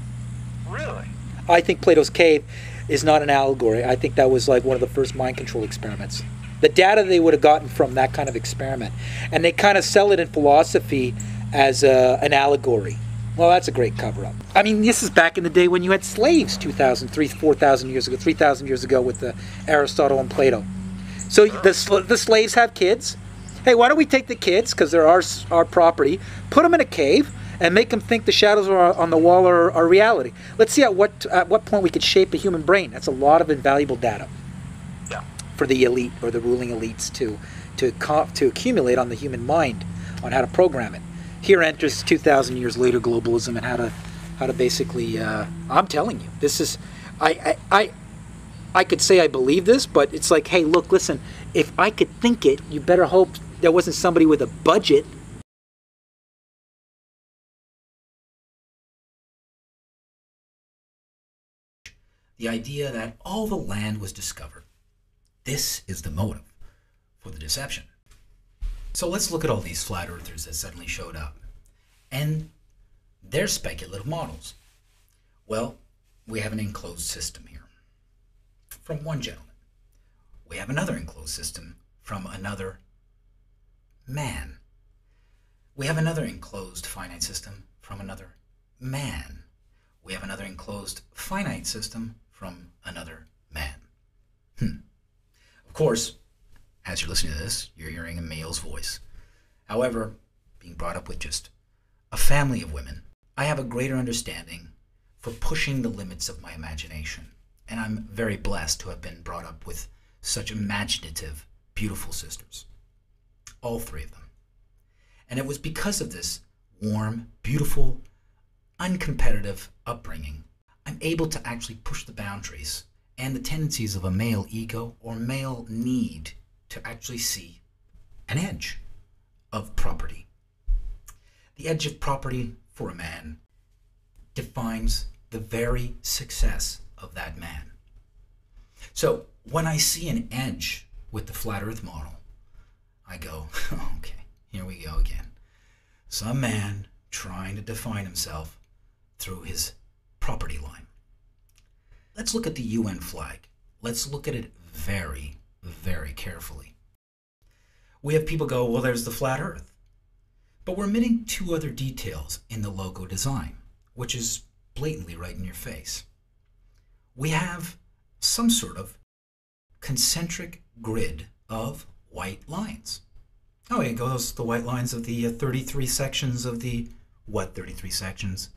Speaker 4: Really?
Speaker 1: I think Plato's Cave is not an allegory. I think that was like one of the first mind control experiments. The data they would have gotten from that kind of experiment. And they kind of sell it in philosophy as an allegory. Well, that's a great cover-up. I mean, this is back in the day when you had slaves 2,000, 3,000, 4,000 years ago, 3,000 years ago with Aristotle and Plato. So the slaves have kids. Hey, why don't we take the kids, because they're our property, put them in a cave, and make them think the shadows on the wall are reality. Let's see at what point we could shape a human brain. That's a lot of invaluable data for the elite or the ruling elites to accumulate on the human mind, on how to program it. Here enters 2,000 years later globalism and how to basically. I'm telling you, this is. I could say I believe this, but it's like, hey, look, listen. If I could think it, you better hope there wasn't somebody with a budget.
Speaker 2: The idea that all the land was discovered. This is the motive for the deception. So let's look at all these flat earthers that suddenly showed up and their speculative models. Well, we have an enclosed system here from one gentleman. We have another enclosed system from another man. We have another enclosed finite system from another man. We have another enclosed finite system from another man. Of course, as you're listening to this, you're hearing a male's voice. However, being brought up with just a family of women, I have a greater understanding for pushing the limits of my imagination. And I'm very blessed to have been brought up with such imaginative, beautiful sisters. All three of them. And it was because of this warm, beautiful, uncompetitive upbringing, I'm able to actually push the boundaries and the tendencies of a male ego or male need to actually see an edge of property. The edge of property for a man defines the very success of that man. So when I see an edge with the flat earth model, I go, okay, here we go again. Some man trying to define himself through his property line. Let's look at the UN flag. Let's look at it very, very carefully. We have people go, well, there's the flat earth. But we're omitting two other details in the logo design, which is blatantly right in your face. We have some sort of concentric grid of white lines. Oh, it goes the white lines of the 33 sections of the, what 33 sections?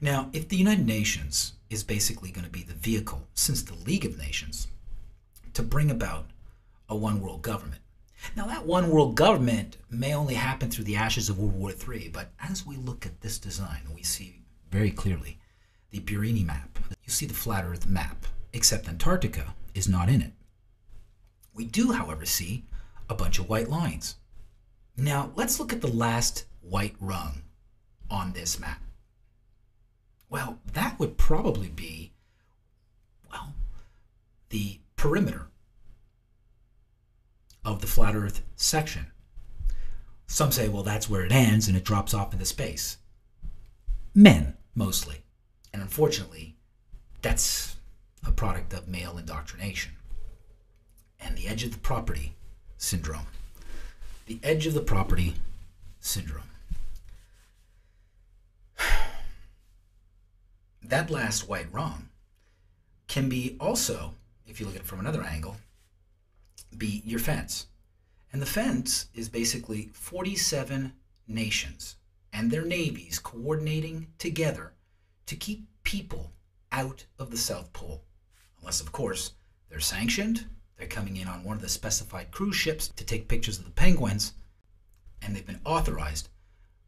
Speaker 2: Now, if the United Nations is basically going to be the vehicle, since the League of Nations, to bring about a one world government. Now, that one world government may only happen through the ashes of World War III, but as we look at this design, we see very clearly the Burini map. You see the flat earth map, except Antarctica is not in it. We do, however, see a bunch of white lines. Now, let's look at the last white rung on this map. Well, that would probably be, well, the perimeter of the flat earth section. Some say, well, that's where it ends and it drops off into space. Men, mostly. And unfortunately, that's a product of male indoctrination. And the edge of the property syndrome. The edge of the property syndrome. that last white rung can be also, if you look at it from another angle, be your fence. And the fence is basically 47 nations and their navies coordinating together to keep people out of the South Pole. Unless, of course, they're sanctioned, they're coming in on one of the specified cruise ships to take pictures of the penguins, and they've been authorized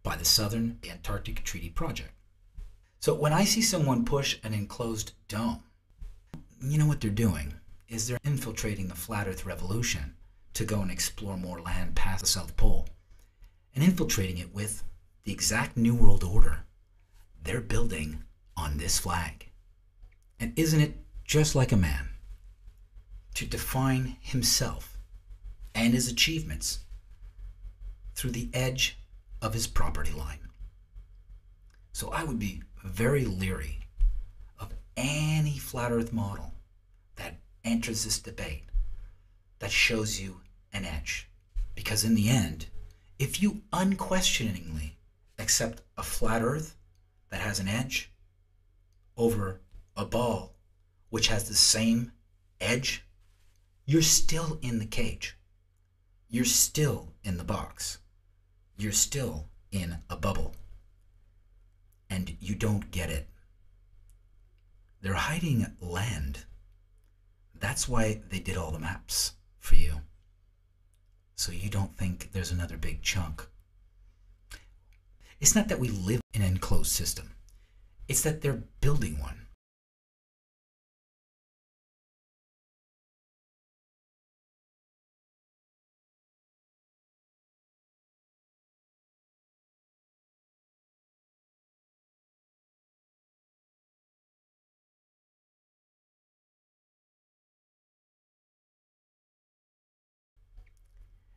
Speaker 2: by the Southern Antarctic Treaty Project. So when I see someone push an enclosed dome, you know what they're doing is they're infiltrating the flat earth revolution to go and explore more land past the South Pole and infiltrating it with the exact New World Order they're building on this flag. And isn't it just like a man to define himself and his achievements through the edge of his property line? So I would be very leery of any flat earth model that enters this debate that shows you an edge. Because in the end, if you unquestioningly accept a flat earth that has an edge over a ball which has the same edge, you're still in the cage. You're still in the box. You're still in a bubble. And you don't get it. They're hiding land. That's why they did all the maps for you. So you don't think there's another big chunk. It's not that we live in an enclosed system. It's that they're building one.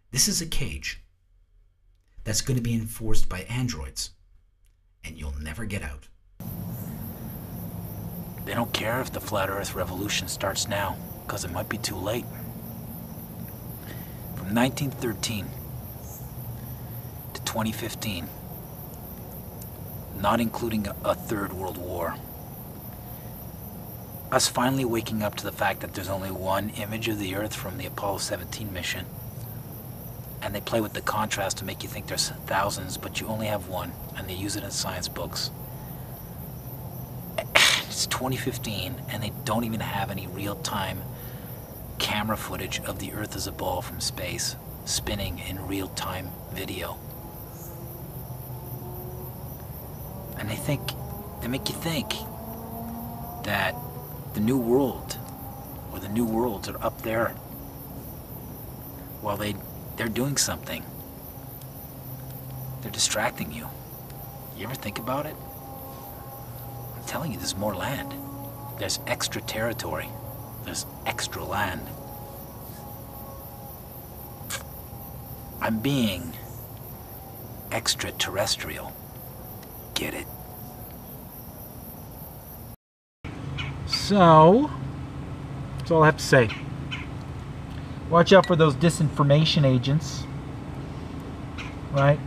Speaker 2: This is a cage that's going to be enforced by androids, and you'll never get out.
Speaker 13: They don't care if the flat earth revolution starts now, because it might be too late. From 1913 to 2015, not including a third world war, us finally waking up to the fact that there's only one image of the Earth from the Apollo 17 mission, and they play with the contrast to make you think there's thousands, but you only have one, and they use it in science books. It's 2015, and they don't even have any real-time camera footage of the Earth as a ball from space spinning in real-time video. And they make you think that the new world, or the new worlds, are up there while they're doing something. They're distracting you. You ever think about it? I'm telling you, there's more land. There's extra territory. There's extra land. I'm being extraterrestrial. Get it?
Speaker 1: So, that's all I have to say. Watch out for those disinformation agents, right?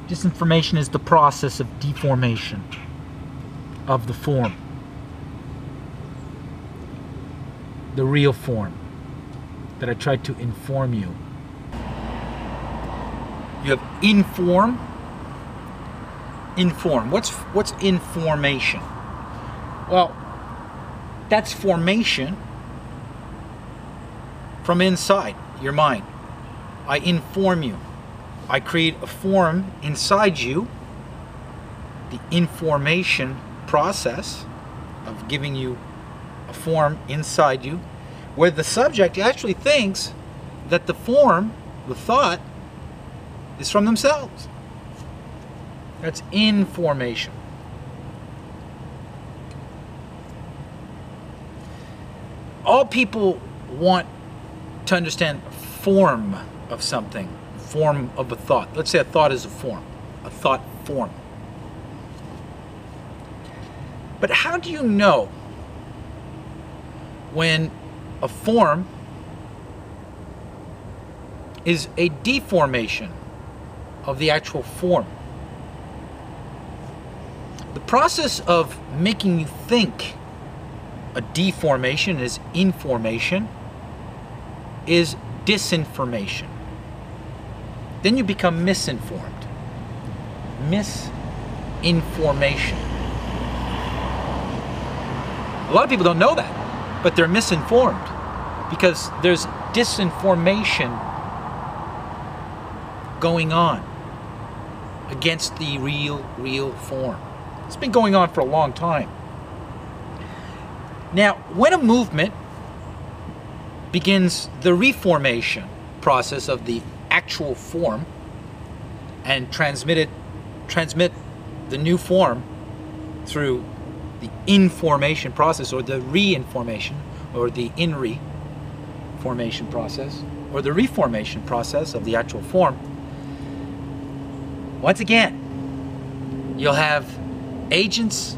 Speaker 1: Disinformation is the process of deformation of the form. The real form that I tried to inform you. You have inform. Inform. What's information? Well, that's formation from inside your mind. I inform you. I create a form inside you, the information process of giving you a form inside you, where the subject actually thinks that the form, the thought, is from themselves. That's information. All people want to understand form of something, form of a thought. Let's say a thought is a form, a thought form. But how do you know when a form is a deformation of the actual form? The process of making you think a deformation is information is disinformation. Then you become misinformed. Misinformation. A lot of people don't know that, but they're misinformed because there's disinformation going on against the real form. It's been going on for a long time. Now, when a movement begins the reformation process of the actual form and transmit the new form through the information process or the reinformation or the in-reformation process or the reformation process of the actual form, once again, you'll have agents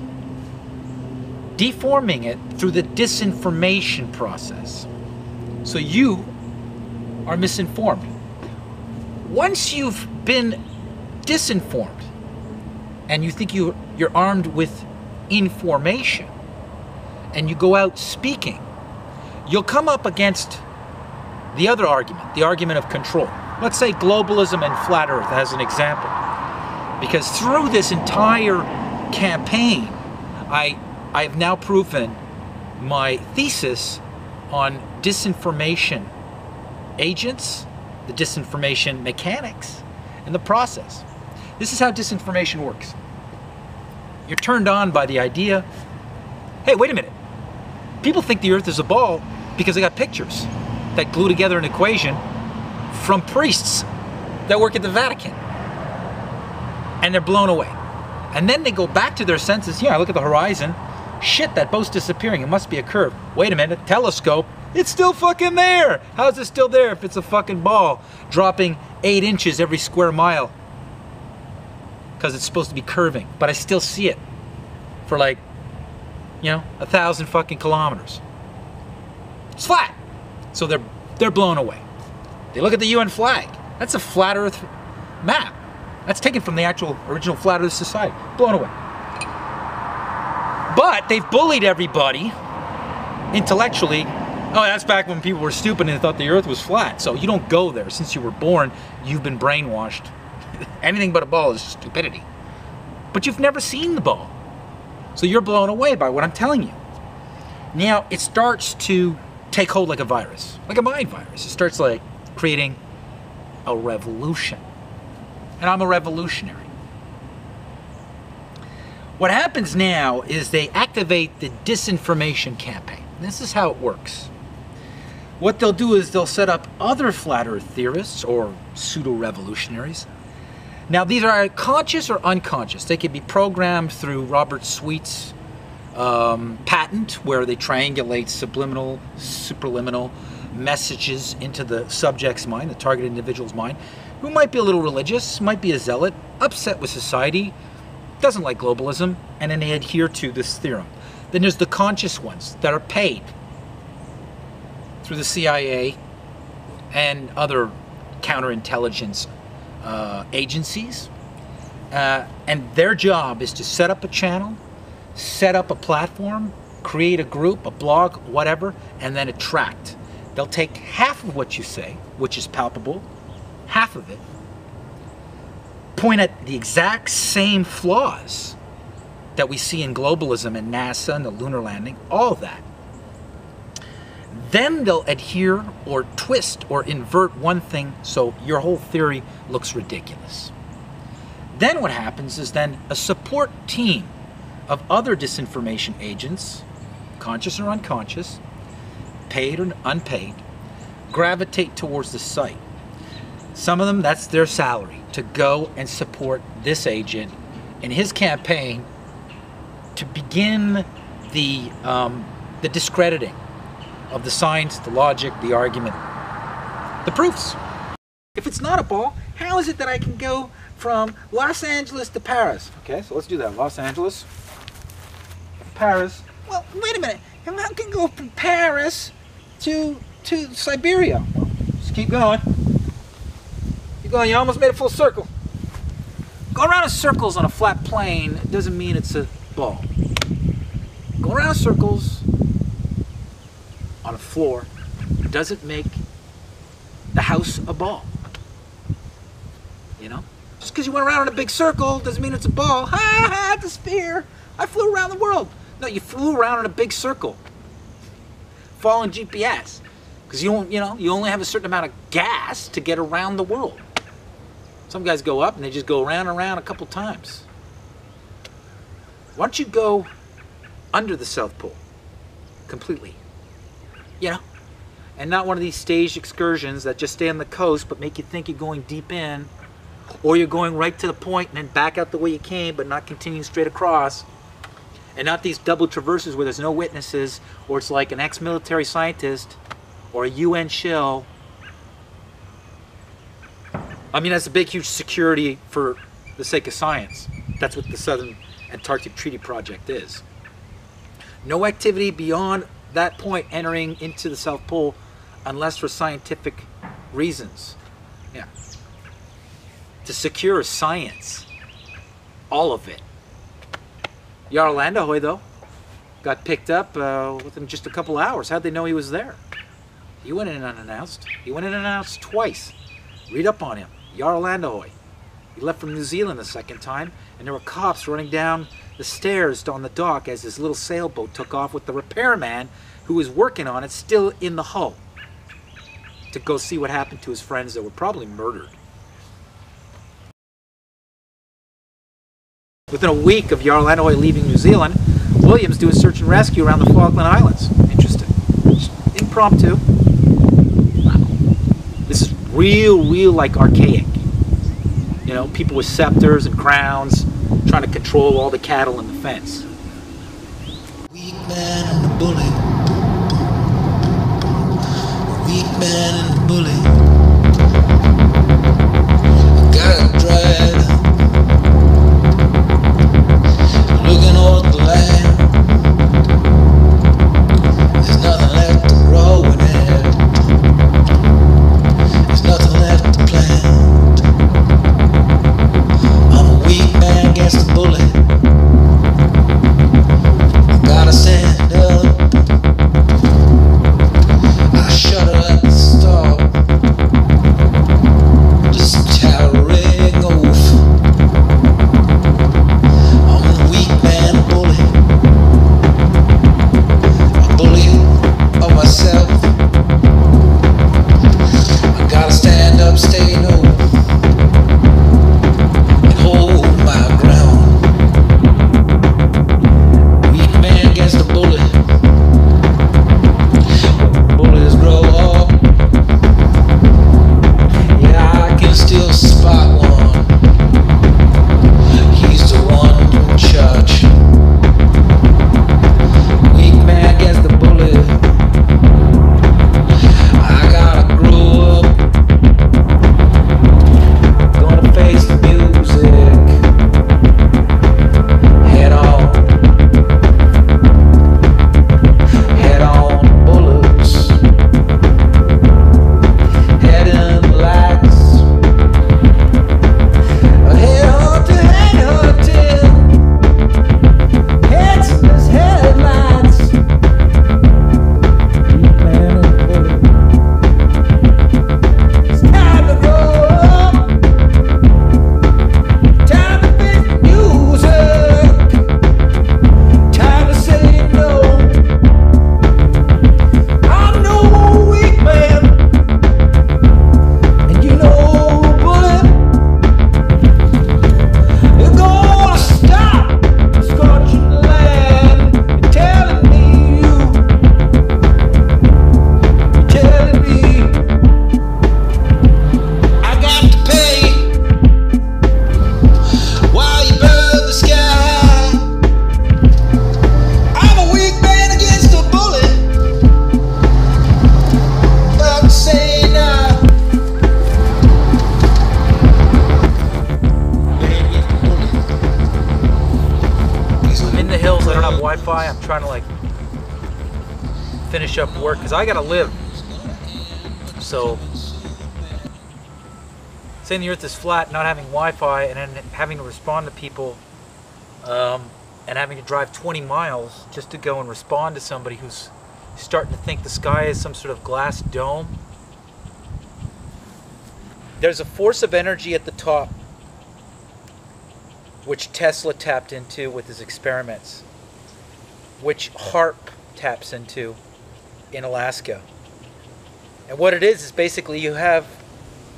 Speaker 1: deforming it through the disinformation process. So you are misinformed. Once you've been disinformed and you think you're armed with information and you go out speaking, you'll come up against the other argument, the argument of control. Let's say globalism and flat earth as an example. Because through this entire campaign, I've now proven my thesis on disinformation agents, the disinformation mechanics, and the process. This is how disinformation works. You're turned on by the idea, hey, wait a minute. People think the earth is a ball because they got pictures that glue together an equation from priests that work at the Vatican. And they're blown away. And then they go back to their senses. Yeah, I look at the horizon. Shit, that boat's disappearing. It must be a curve. Wait a minute, telescope. It's still fucking there. How is it still there if it's a fucking ball dropping 8 inches every square mile? Because it's supposed to be curving. But I still see it for like, 1,000 fucking kilometers. It's flat. So they're blown away. They look at the UN flag. That's a flat earth map. That's taken from the actual original Flat Earth Society. Blown away. But they've bullied everybody intellectually. Oh, that's back when people were stupid and they thought the earth was flat. So you don't go there. Since you were born, you've been brainwashed. Anything but a ball is stupidity. But you've never seen the ball. So you're blown away by what I'm telling you. Now, it starts to take hold like a virus, like a mind virus. It starts like creating a revolution. And I'm a revolutionary. What happens now is they activate the disinformation campaign. This is how it works. What they'll do is they'll set up other flat earth theorists or pseudo-revolutionaries. Now these are conscious or unconscious. They can be programmed through Robert Sweet's patent where they triangulate subliminal, superliminal messages into the subject's mind, the target individual's mind, who might be a little religious, might be a zealot, upset with society, doesn't like globalism, and then they adhere to this theorem. Then there's the conscious ones that are paid through the CIA and other counterintelligence agencies, and their job is to set up a channel, set up a platform, create a group, a blog, whatever, and then attract. They'll take half of what you say, which is palpable, half of it, point at the exact same flaws that we see in globalism and NASA and the lunar landing, all of that. Then they'll adhere or twist or invert one thing so your whole theory looks ridiculous. Then what happens is then a support team of other disinformation agents, conscious or unconscious, paid or unpaid, gravitate towards the site. Some of them, that's their salary, to go and support this agent in his campaign to begin the discrediting of the science, the logic, the argument, the proofs. If it's not a ball, how is it that I can go from Los Angeles to Paris? Okay, so let's do that. Los Angeles, Paris. Well, wait a minute. How can I go from Paris to Siberia? Well, just keep going. Keep going. You almost made a full circle. Going around in circles on a flat plane doesn't mean it's a ball. Going around in circles on a floor doesn't make the house a ball. You know? Just because you went around in a big circle doesn't mean it's a ball. Ha ha, it's a sphere. I flew around the world. No, you flew around in a big circle. Following GPS. Because you only have a certain amount of gas to get around the world. Some guys go up and they just go around and around a couple times. Why don't you go under the South Pole completely? You know? And not one of these staged excursions that just stay on the coast but make you think you're going deep in, or you're going right to the point and then back out the way you came but not continuing straight across. And not these double traverses where there's no witnesses, or it's like an ex-military scientist or a UN shill. I mean, that's a big, huge security for the sake of science. That's what the Southern Antarctic Treaty Project is. No activity beyond that point entering into the South Pole unless for scientific reasons. Yeah. To secure science. All of it. Jarl Landehoy, though, got picked up within just a couple hours. How'd they know he was there? He went in unannounced. He went in unannounced twice. Read up on him. Jarl Landehoy. He left from New Zealand the second time, and there were cops running down the stairs on the dock as his little sailboat took off with the repairman who was working on it still in the hull to go see what happened to his friends that were probably murdered. Within a week of Jarl Landehoy leaving New Zealand, Williams do a search and rescue around the Falkland Islands. Interesting. Just impromptu. Wow. This is real like archaic. You know, people with scepters and crowns trying to control all the cattle in the fence.
Speaker 14: Weak man and the bully. Weak man and the bully. Gotta drive. Looking over the land. There's nothing left to grow in it. There's nothing left to plant. I'm a weak man against the bully. I gotta stand up. I shudder at the start. Just towering oath. I'm a weak man bully. A bully of myself. I gotta stand up, stay low, and hold my ground. Weak man against the bully. Bullies grow up. Yeah, I can still spot one. He's the one in charge. Weak man against the bully. I gotta grow up. Gonna face the music. Head on. Head on bullets. Head in the lights. Head hunting, head hunting. Heads in his headlights. Weak man and bully. It's time to grow up. Time to face the music. Time to say no. I'm no weak man. And you know, bully, you're gonna stop scorching the land. You're telling me you're telling me I got to pay while you burn the sky. I'm a weak man against a bully. But say now.
Speaker 1: I'm in the hills, I don't have Wi-Fi, I'm trying to like finish up work because I gotta live. So saying the earth is flat, not having Wi-Fi, and then having to respond to people and having to drive 20 miles just to go and respond to somebody who's starting to think the sky is some sort of glass dome. There's a force of energy at the top which Tesla tapped into with his experiments, which HAARP taps into in Alaska. And what it is basically you have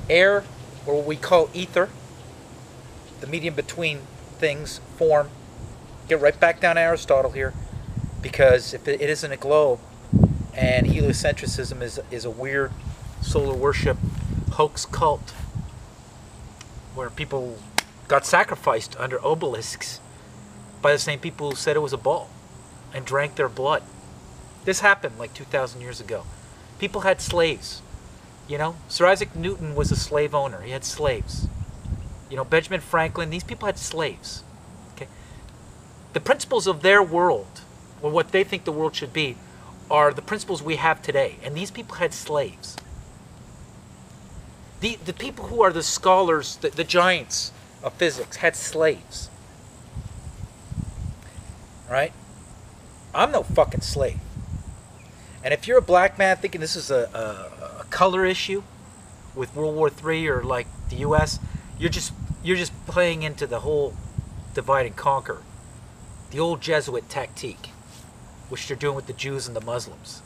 Speaker 1: air, or what we call ether, the medium between things, form. Get right back down to Aristotle here, because if it isn't a globe, and heliocentrism is a weird solar worship hoax cult where people got sacrificed under obelisks by the same people who said it was a ball and drank their blood. This happened like 2,000 years ago. People had slaves. You know, Sir Isaac Newton was a slave owner. He had slaves. You know, Benjamin Franklin, these people had slaves. Okay? The principles of their world, or what they think the world should be, are the principles we have today. And these people had slaves. The people who are the scholars, the giants of physics, had slaves. Right? I'm no fucking slave. And if you're a black man thinking this is a color issue with World War III or like the US, you're just playing into the whole divide and conquer. The old Jesuit tactique, which they're doing with the Jews and the Muslims.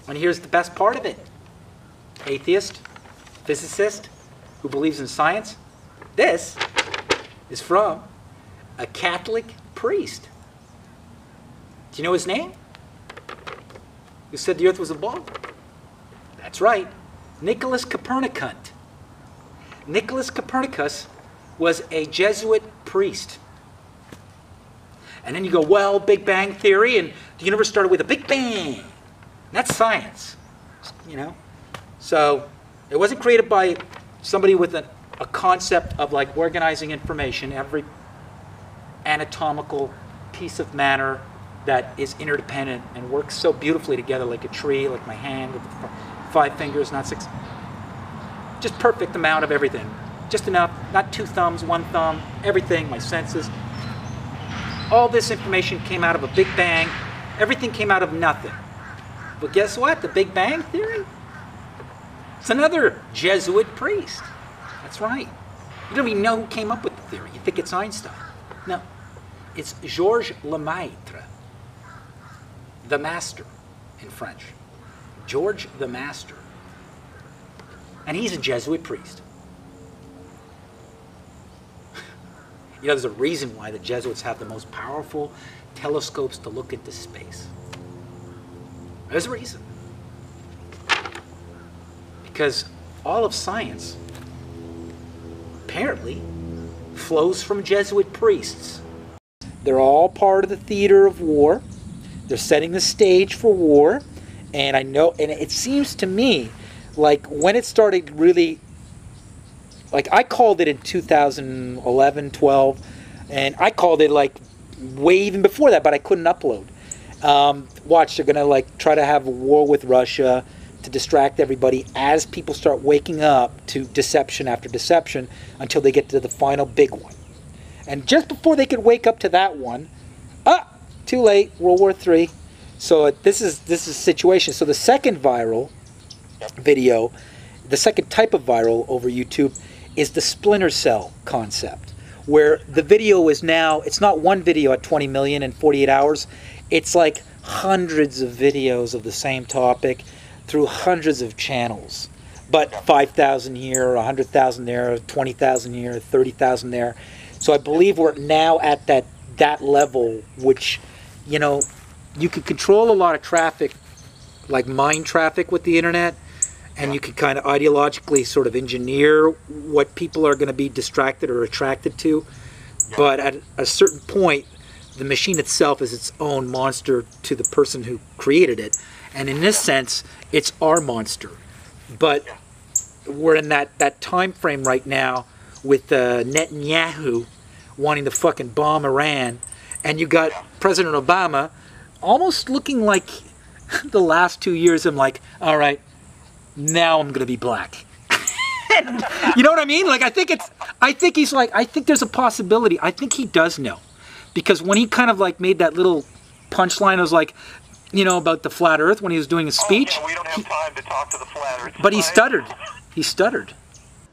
Speaker 1: And here's the best part of it. Atheist, physicist, who believes in science. This is from a Catholic priest. Do you know his name? Who said the earth was a ball? That's right, Nicholas Copernicus. Nicholas Copernicus was a Jesuit priest. And then you go, well, Big Bang Theory, and the universe started with a Big Bang. That's science, you know? So it wasn't created by somebody with a concept of like organizing information, every anatomical piece of matter that is interdependent and works so beautifully together, like a tree, like my hand with 5 fingers, not 6. Just perfect amount of everything. Just enough, not 2 thumbs, 1 thumb, everything, my senses. All this information came out of a Big Bang. Everything came out of nothing. But guess what? The Big Bang Theory? It's another Jesuit priest. That's right. You don't even know who came up with the theory. You think it's Einstein. No. It's Georges Lemaitre. The Master in French. George the Master. And he's a Jesuit priest. You know, there's a reason why the Jesuits have the most powerful telescopes to look into space. There's a reason. because all of science apparently flows from Jesuit priests. They're all part of the theater of war. They're setting the stage for war. And I know, and it seems to me like when it started really, like I called it in 2011, 12, and I called it like way even before that, but I couldn't upload. Watch, they're gonna like try to have a war with Russia to distract everybody as people start waking up to deception after deception until they get to the final big one. And just before they could wake up to that one, too late, World War III. So this is a situation. So the second viral video, the second type of viral over YouTube is the splinter cell concept, where the video is now, it's not one video at 20 million in 48 hours, it's like hundreds of videos of the same topic through hundreds of channels. But 5,000 here, 100,000 there, 20,000 here, 30,000 there. So I believe we're now at that level, which, you know, you could control a lot of traffic, like mind traffic with the internet, and you could kind of ideologically sort of engineer what people are going to be distracted or attracted to. But at a certain point, the machine itself is its own monster to the person who created it. And in this sense, it's our monster. But we're in that time frame right now with Netanyahu wanting to fucking bomb Iran. And you got President Obama almost looking like the last 2 years, I'm like, all right, now I'm going to be black. You know what I mean? Like, I think he's like, I think there's a possibility. I think he does know. Because when he kind of like made that little punchline, I was like, you know, about the flat earth when he was doing his speech.
Speaker 4: We don't have time to talk to the flat earth.
Speaker 1: But he stuttered. He stuttered.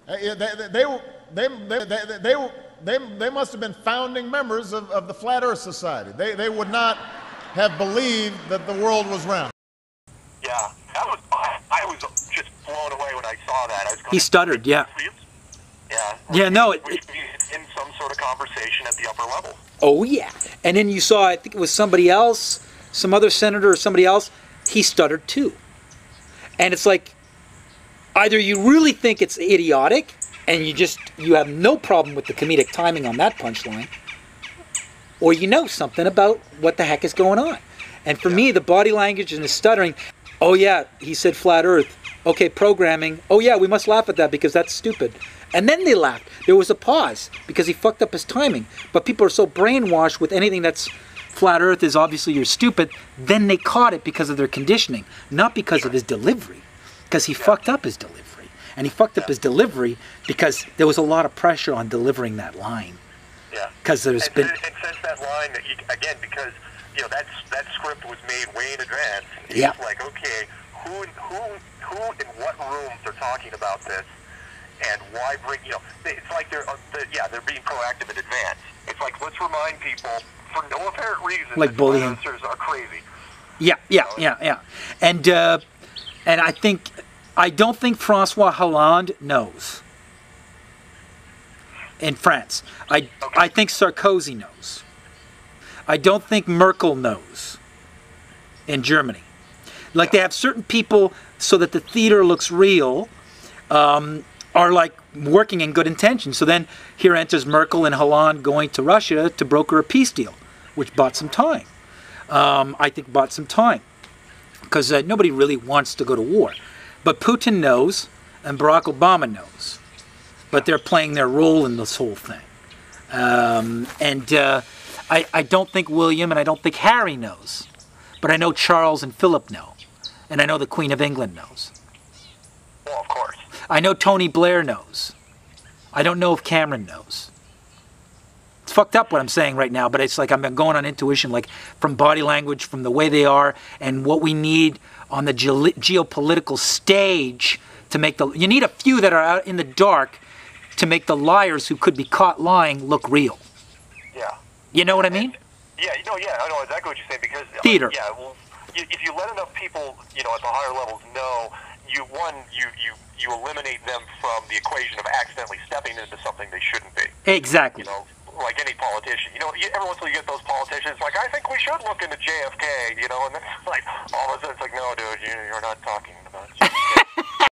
Speaker 15: They must have been founding members of the Flat Earth Society. They would not have believed that the world was round.
Speaker 4: Yeah, I was just blown away when I saw that. I was going,
Speaker 1: he stuttered, yeah.
Speaker 4: Yeah,
Speaker 1: no.
Speaker 4: We should be in some sort of conversation at the upper level.
Speaker 1: Oh, yeah. And then you saw, I think it was somebody else, some other senator or somebody else, he stuttered too. And it's like, either you really think it's idiotic, and you have no problem with the comedic timing on that punchline, or you know something about what the heck is going on. And for me, the body language and the stuttering, oh yeah, he said flat earth. Okay, programming. Oh yeah, we must laugh at that because that's stupid. And then they laughed. There was a pause because he fucked up his timing. But people are so brainwashed with anything that's flat earth is obviously you're stupid. Then they caught it because of their conditioning, not because of his delivery. Because he fucked up his delivery. And he fucked up his delivery because there was a lot of pressure on delivering that line.
Speaker 4: Yeah.
Speaker 1: Because there's been...
Speaker 4: And since that line, again, because, you know, that script was made way in advance.
Speaker 1: Yeah.
Speaker 4: It's like, okay, who in what rooms are talking about this, and why bring, you know, it's like they're being proactive in advance. It's like, let's remind people, for no apparent reason,
Speaker 1: like
Speaker 4: that
Speaker 1: bullying.
Speaker 4: answers are crazy.
Speaker 1: Yeah. And I don't think Francois Hollande knows. In France. I think Sarkozy knows. I don't think Merkel knows in Germany. Like they have certain people so that the theater looks real, are like working in good intention. So then here enters Merkel and Hollande going to Russia to broker a peace deal, which bought some time. I think bought some time because nobody really wants to go to war. But Putin knows and Barack Obama knows. But they're playing their role in this whole thing. I don't think William and I don't think Harry knows. But I know Charles and Philip know. And I know the Queen of England knows.
Speaker 4: Well, of course.
Speaker 1: I know Tony Blair knows. I don't know if Cameron knows. It's fucked up what I'm saying right now, but it's like I'm going on intuition, like from body language, from the way they are, and what we need on the geopolitical stage to make the... You need a few that are out in the dark to make the liars who could be caught lying look real.
Speaker 4: Yeah.
Speaker 1: You know what I mean?
Speaker 4: Yeah, I know exactly what you're saying because...
Speaker 1: Theater.
Speaker 4: Yeah, well, if you let enough people, you know, at the higher levels know, you eliminate them from the equation of accidentally stepping into something they shouldn't be.
Speaker 1: Exactly.
Speaker 4: You know, like any politician. You know, every once in a while you get those politicians like, I think we should look into JFK, you know, and then it's like, all of a sudden it's like, no, dude, you're not talking about JFK.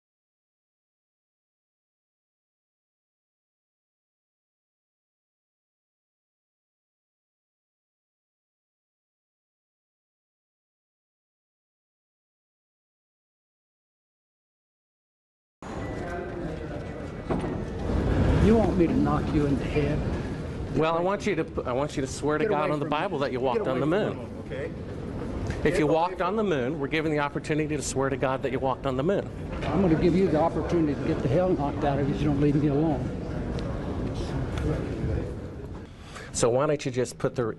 Speaker 16: You want me to knock you in the head?
Speaker 17: Well, I want you to swear to God on the Bible that you walked on the moon.
Speaker 15: Okay.
Speaker 17: If you walked on the moon, we're given the opportunity to swear to God that you walked on the moon.
Speaker 16: I'm going to give you the opportunity to get the hell knocked out of you if you don't leave me alone.
Speaker 17: So why don't you just put the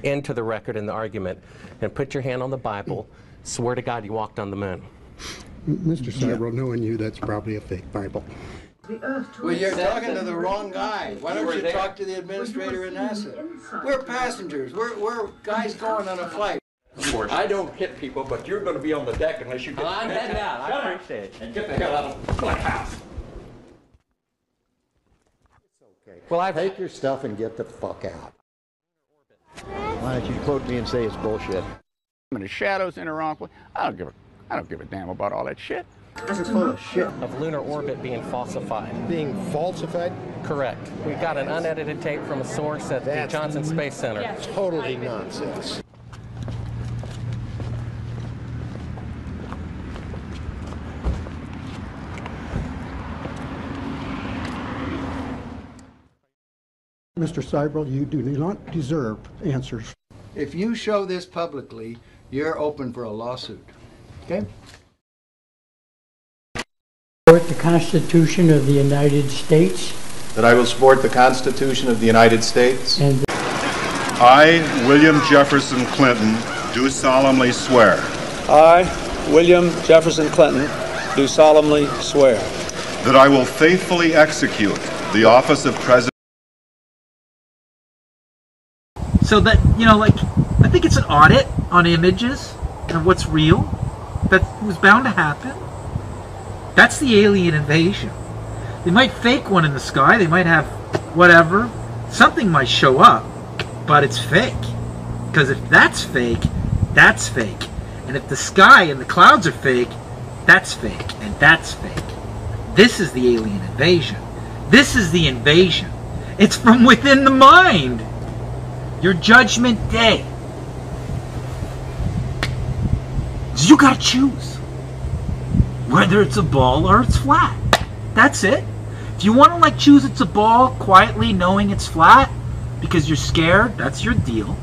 Speaker 17: end to the record in the argument and put your hand on the Bible, swear to God you walked on the moon.
Speaker 7: Mr. Cybro, knowing you, that's probably a fake Bible.
Speaker 18: Well, you're talking to the wrong guy. Why don't you talk to the administrator in NASA? We're passengers. We're guys going on a flight.
Speaker 19: Of course, I don't hit people, but you're going to be on the deck unless you get...
Speaker 17: I'm heading out. I appreciate it.
Speaker 19: And get the hell out of my house.
Speaker 18: Okay. Well, take your stuff and get the fuck out. Why don't you quote me and say it's bullshit?
Speaker 20: In the shadows in the wrong place. I don't give a damn about all that shit.
Speaker 18: You're full of shit.
Speaker 17: Of lunar orbit being falsified.
Speaker 18: Being falsified?
Speaker 17: Correct. We got an unedited tape from a source at the Johnson Space Center.
Speaker 18: Yes. Totally nonsense.
Speaker 7: Mr. Cybro, you do not deserve answers.
Speaker 18: If you show this publicly, you're open for a lawsuit. Okay?
Speaker 16: Support the Constitution of the United States.
Speaker 21: That I will support the Constitution of the United States.
Speaker 16: And
Speaker 22: I, William Jefferson Clinton, do solemnly swear.
Speaker 23: I, William Jefferson Clinton, do solemnly swear.
Speaker 22: That I will faithfully execute the office of President.
Speaker 1: So that, you know, like, I think it's an audit on images and what's real. That was bound to happen. That's the alien invasion. They might fake one in the sky. They might have whatever. Something might show up, but it's fake. Because if that's fake, that's fake. And if the sky and the clouds are fake, that's fake. And that's fake. This is the alien invasion. This is the invasion. It's from within the mind. Your judgment day. So you gotta choose whether it's a ball or it's flat. That's it. If you want to like choose it's a ball quietly knowing it's flat because you're scared, that's your deal.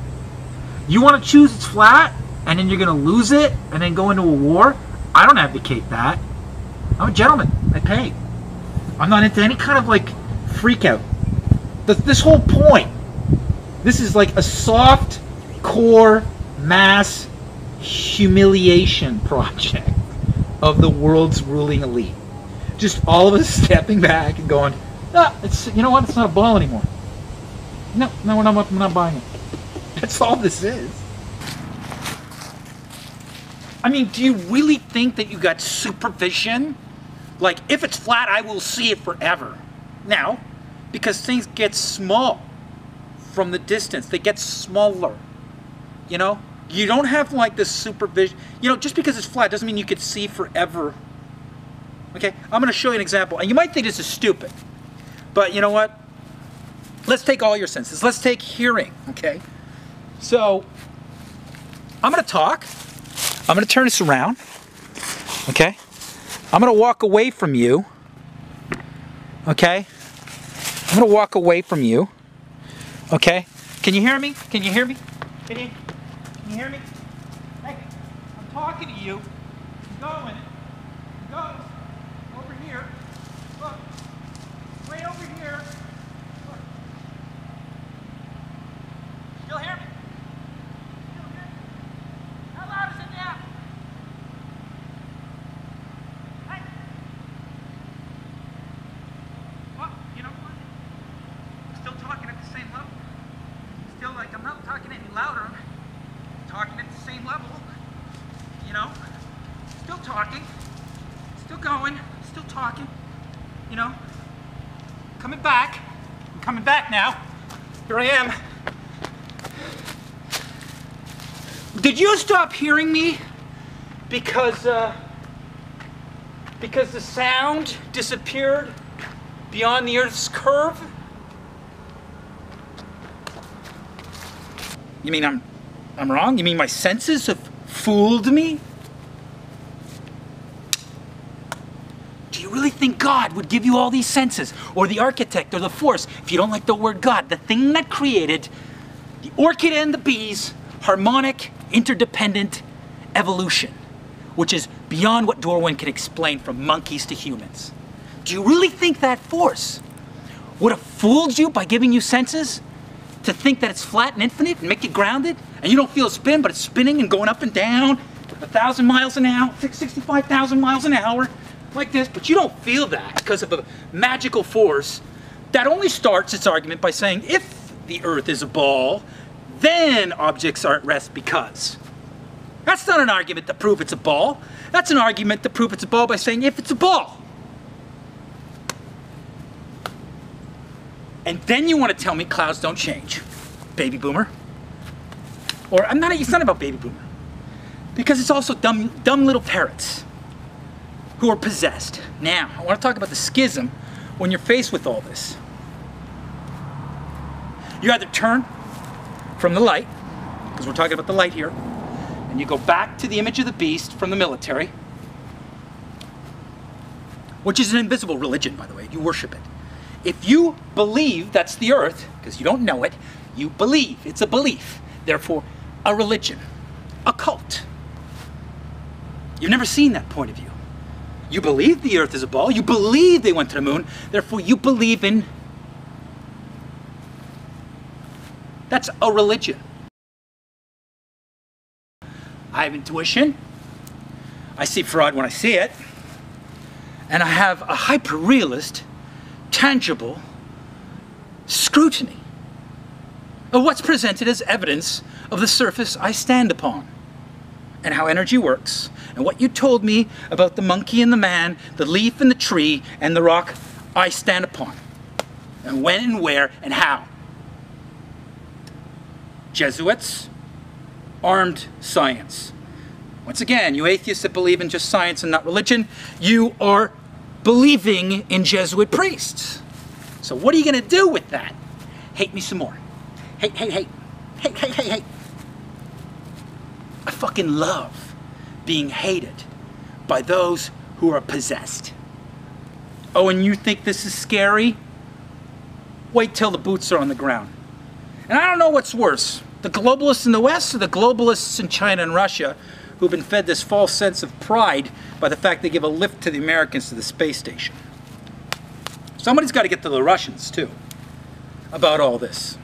Speaker 1: You want to choose it's flat and then you're gonna lose it and then go into a war. I don't advocate that. I'm a gentleman. I pay. I'm not into any kind of like freak out. This whole point. This is like a soft core mass humiliation project of the world's ruling elite. Just all of us stepping back and going, ah, it's, you know what, it's not a ball anymore. No, we're not buying it. That's all this is. I mean, do you really think that you got supervision? Like, if it's flat, I will see it forever. Now, because things get small. From the distance, they get smaller. You know, you don't have like this supervision. You know, just because it's flat doesn't mean you could see forever. Okay, I'm going to show you an example, and you might think this is stupid, but you know what? Let's take all your senses. Let's take hearing. Okay, so I'm going to talk. I'm going to turn this around. Okay, I'm going to walk away from you. Okay, I'm going to walk away from you. Okay, can you hear me? Can you hear me? Can you hear me? Hey, I'm talking to you. I'm going. Go over here. Look, way over here. Look. Still hear me? Still hear me? How loud is it now? Hey. Well, you know what? I'm still talking at the same level. Still, like, I'm not talking any louder. I'm talking at the same level. You know? Still talking. Still going. Still talking. You know? Coming back. I'm coming back now. Here I am. Did you stop hearing me? Because the sound disappeared beyond the Earth's curve? You mean I'm wrong? You mean my senses have fooled me? Do you really
Speaker 13: think God would give you all these senses, or the architect, or the force. If you don't like the word God, the thing that created the orchid and the bees, harmonic, interdependent evolution, which is beyond what Darwin can explain from monkeys to humans. Do you really think that force would have fooled you by giving you senses to think that it's flat and infinite and make you grounded? And you don't feel a spin, but it's spinning and going up and down 1,000 miles an hour, 65,000 miles an hour, like this. But you don't feel that because of a magical force that only starts its argument by saying, if the Earth is a ball, then objects are at rest because. That's not an argument to prove it's a ball. That's an argument to prove it's a ball by saying, if it's a ball. And then you want to tell me clouds don't change, baby boomer. Or it's not about baby boomer. Because it's also dumb little parrots who are possessed. Now, I want to talk about the schism when you're faced with all this. You either turn from the light, because we're talking about the light here, and you go back to the image of the beast from the military, which is an invisible religion, by the way. You worship it. If you believe that's the earth, because you don't know it, you believe. It's a belief. Therefore, a religion, a cult. You've never seen that point of view. You believe the earth is a ball. You believe they went to the moon. Therefore, you believe in... That's a religion. I have intuition. I see fraud when I see it. And I have a hyper-realist, tangible scrutiny of what's presented as evidence of the surface I stand upon, and how energy works, and what you told me about the monkey and the man, the leaf and the tree, and the rock I stand upon, and when and where and how. Jesuits, armed science. Once again, you atheists that believe in just science and not religion, you are believing in Jesuit priests. So what are you going to do with that? Hate me some more. Hate, hate, hate. Hate, hate, hate, hate. I fucking love being hated by those who are possessed. Oh, and you think this is scary? Wait till the boots are on the ground. And I don't know what's worse, the globalists in the West or the globalists in China and Russia who've been fed this false sense of pride by the fact they give a lift to the Americans to the space station. Somebody's got to get to the Russians, too, about all this.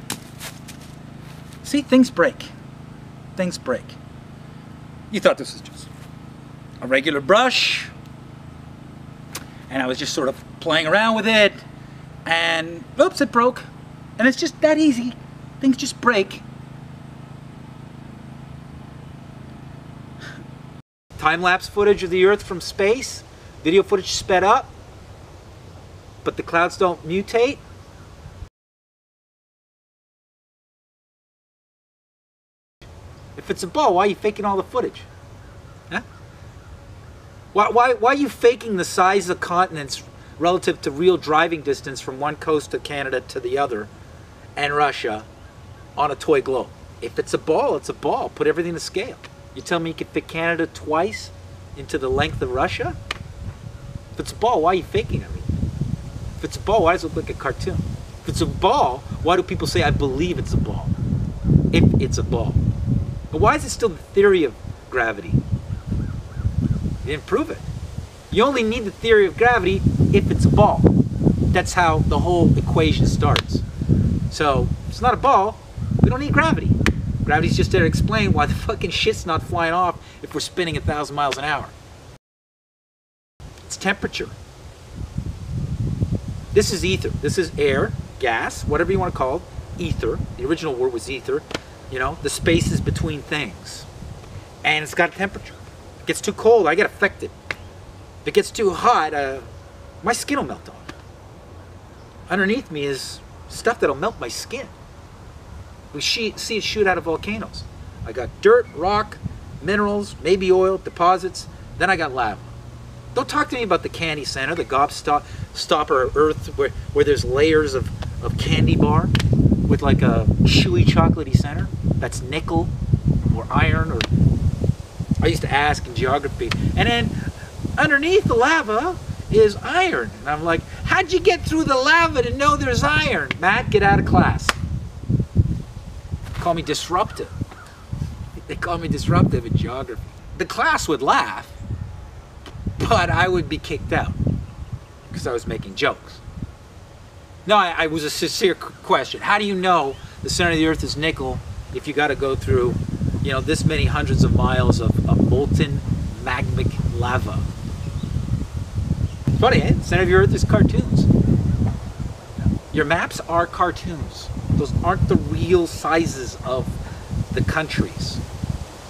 Speaker 13: See, things break. Things break. You thought this was just a regular brush, and I was just sort of playing around with it, and oops, it broke. And it's just that easy. Things just break. Time-lapse footage of the Earth from space, video footage sped up, but the clouds don't mutate. If it's a ball, why are you faking all the footage? Huh? Why are you faking the size of continents relative to real driving distance from one coast of Canada to the other and Russia on a toy globe? If it's a ball, it's a ball. Put everything to scale. You tell me you could fit Canada twice into the length of Russia? If it's a ball, why are you faking everything? If it's a ball, why does it look like a cartoon? If it's a ball, why do people say, I believe it's a ball? If it's a ball. But why is it still the theory of gravity? You didn't prove it. You only need the theory of gravity if it's a ball. That's how the whole equation starts. So, it's not a ball. We don't need gravity. Gravity's just there to explain why the fucking shit's not flying off if we're spinning 1,000 miles an hour. It's temperature. This is ether. This is air, gas, whatever you want to call it. Ether. The original word was ether. You know, the spaces between things. And it's got a temperature. If it gets too cold, I get affected. If it gets too hot, my skin will melt off. Underneath me is stuff that'll melt my skin. We see it shoot out of volcanoes. I got dirt, rock, minerals, maybe oil, deposits. Then I got lava. Don't talk to me about the candy center, the gobstopper earth where there's layers of candy bar with like a chewy chocolatey center. That's nickel or iron, or I used to ask in geography. And then underneath the lava
Speaker 1: is iron. And I'm like, how'd you get through the lava to know there's iron? Matt, get out of class. Call me disruptive. They call me disruptive in geography. The class would laugh, but I would be kicked out because I was making jokes. No, I was a sincere question. How do you know the center of the earth is nickel if you got to go through, you know, this many hundreds of miles of molten magmic lava? Funny, eh? The center of your earth is cartoons. Your maps are cartoons. Those aren't the real sizes of the countries.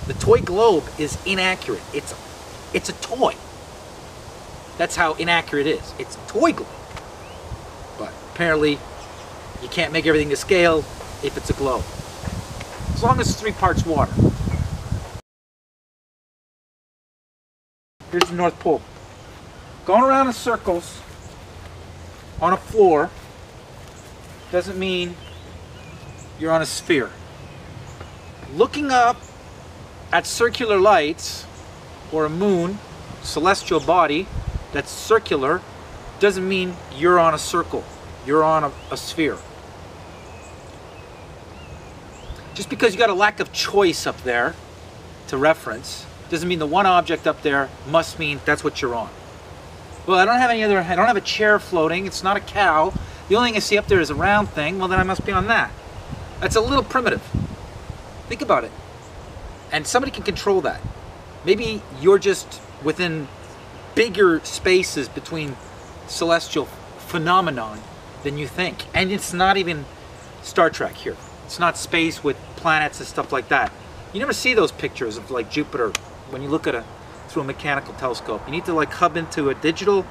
Speaker 1: The toy globe is inaccurate. It's a toy. That's how inaccurate it is. It's a toy globe. But apparently, you can't make everything to scale if it's a globe. As long as it's 3 parts water. Here's the North Pole. Going around in circles on a floor doesn't mean you're on a sphere. Looking up at circular lights or a moon, celestial body that's circular, doesn't mean you're on a circle. You're on a sphere. Just because you got a lack of choice up there to reference doesn't mean the one object up there must mean that's what you're on. Well, I don't have a chair floating. It's not a cow. The only thing I see up there is a round thing. Well, then I must be on that. That's a little primitive. Think about it. And somebody can control that. Maybe you're just within bigger spaces between celestial phenomenon than you think. And it's not even Star Trek here. It's not space with planets and stuff like that. You never see those pictures of like Jupiter when you look at through a mechanical telescope. You need to like hub into a digital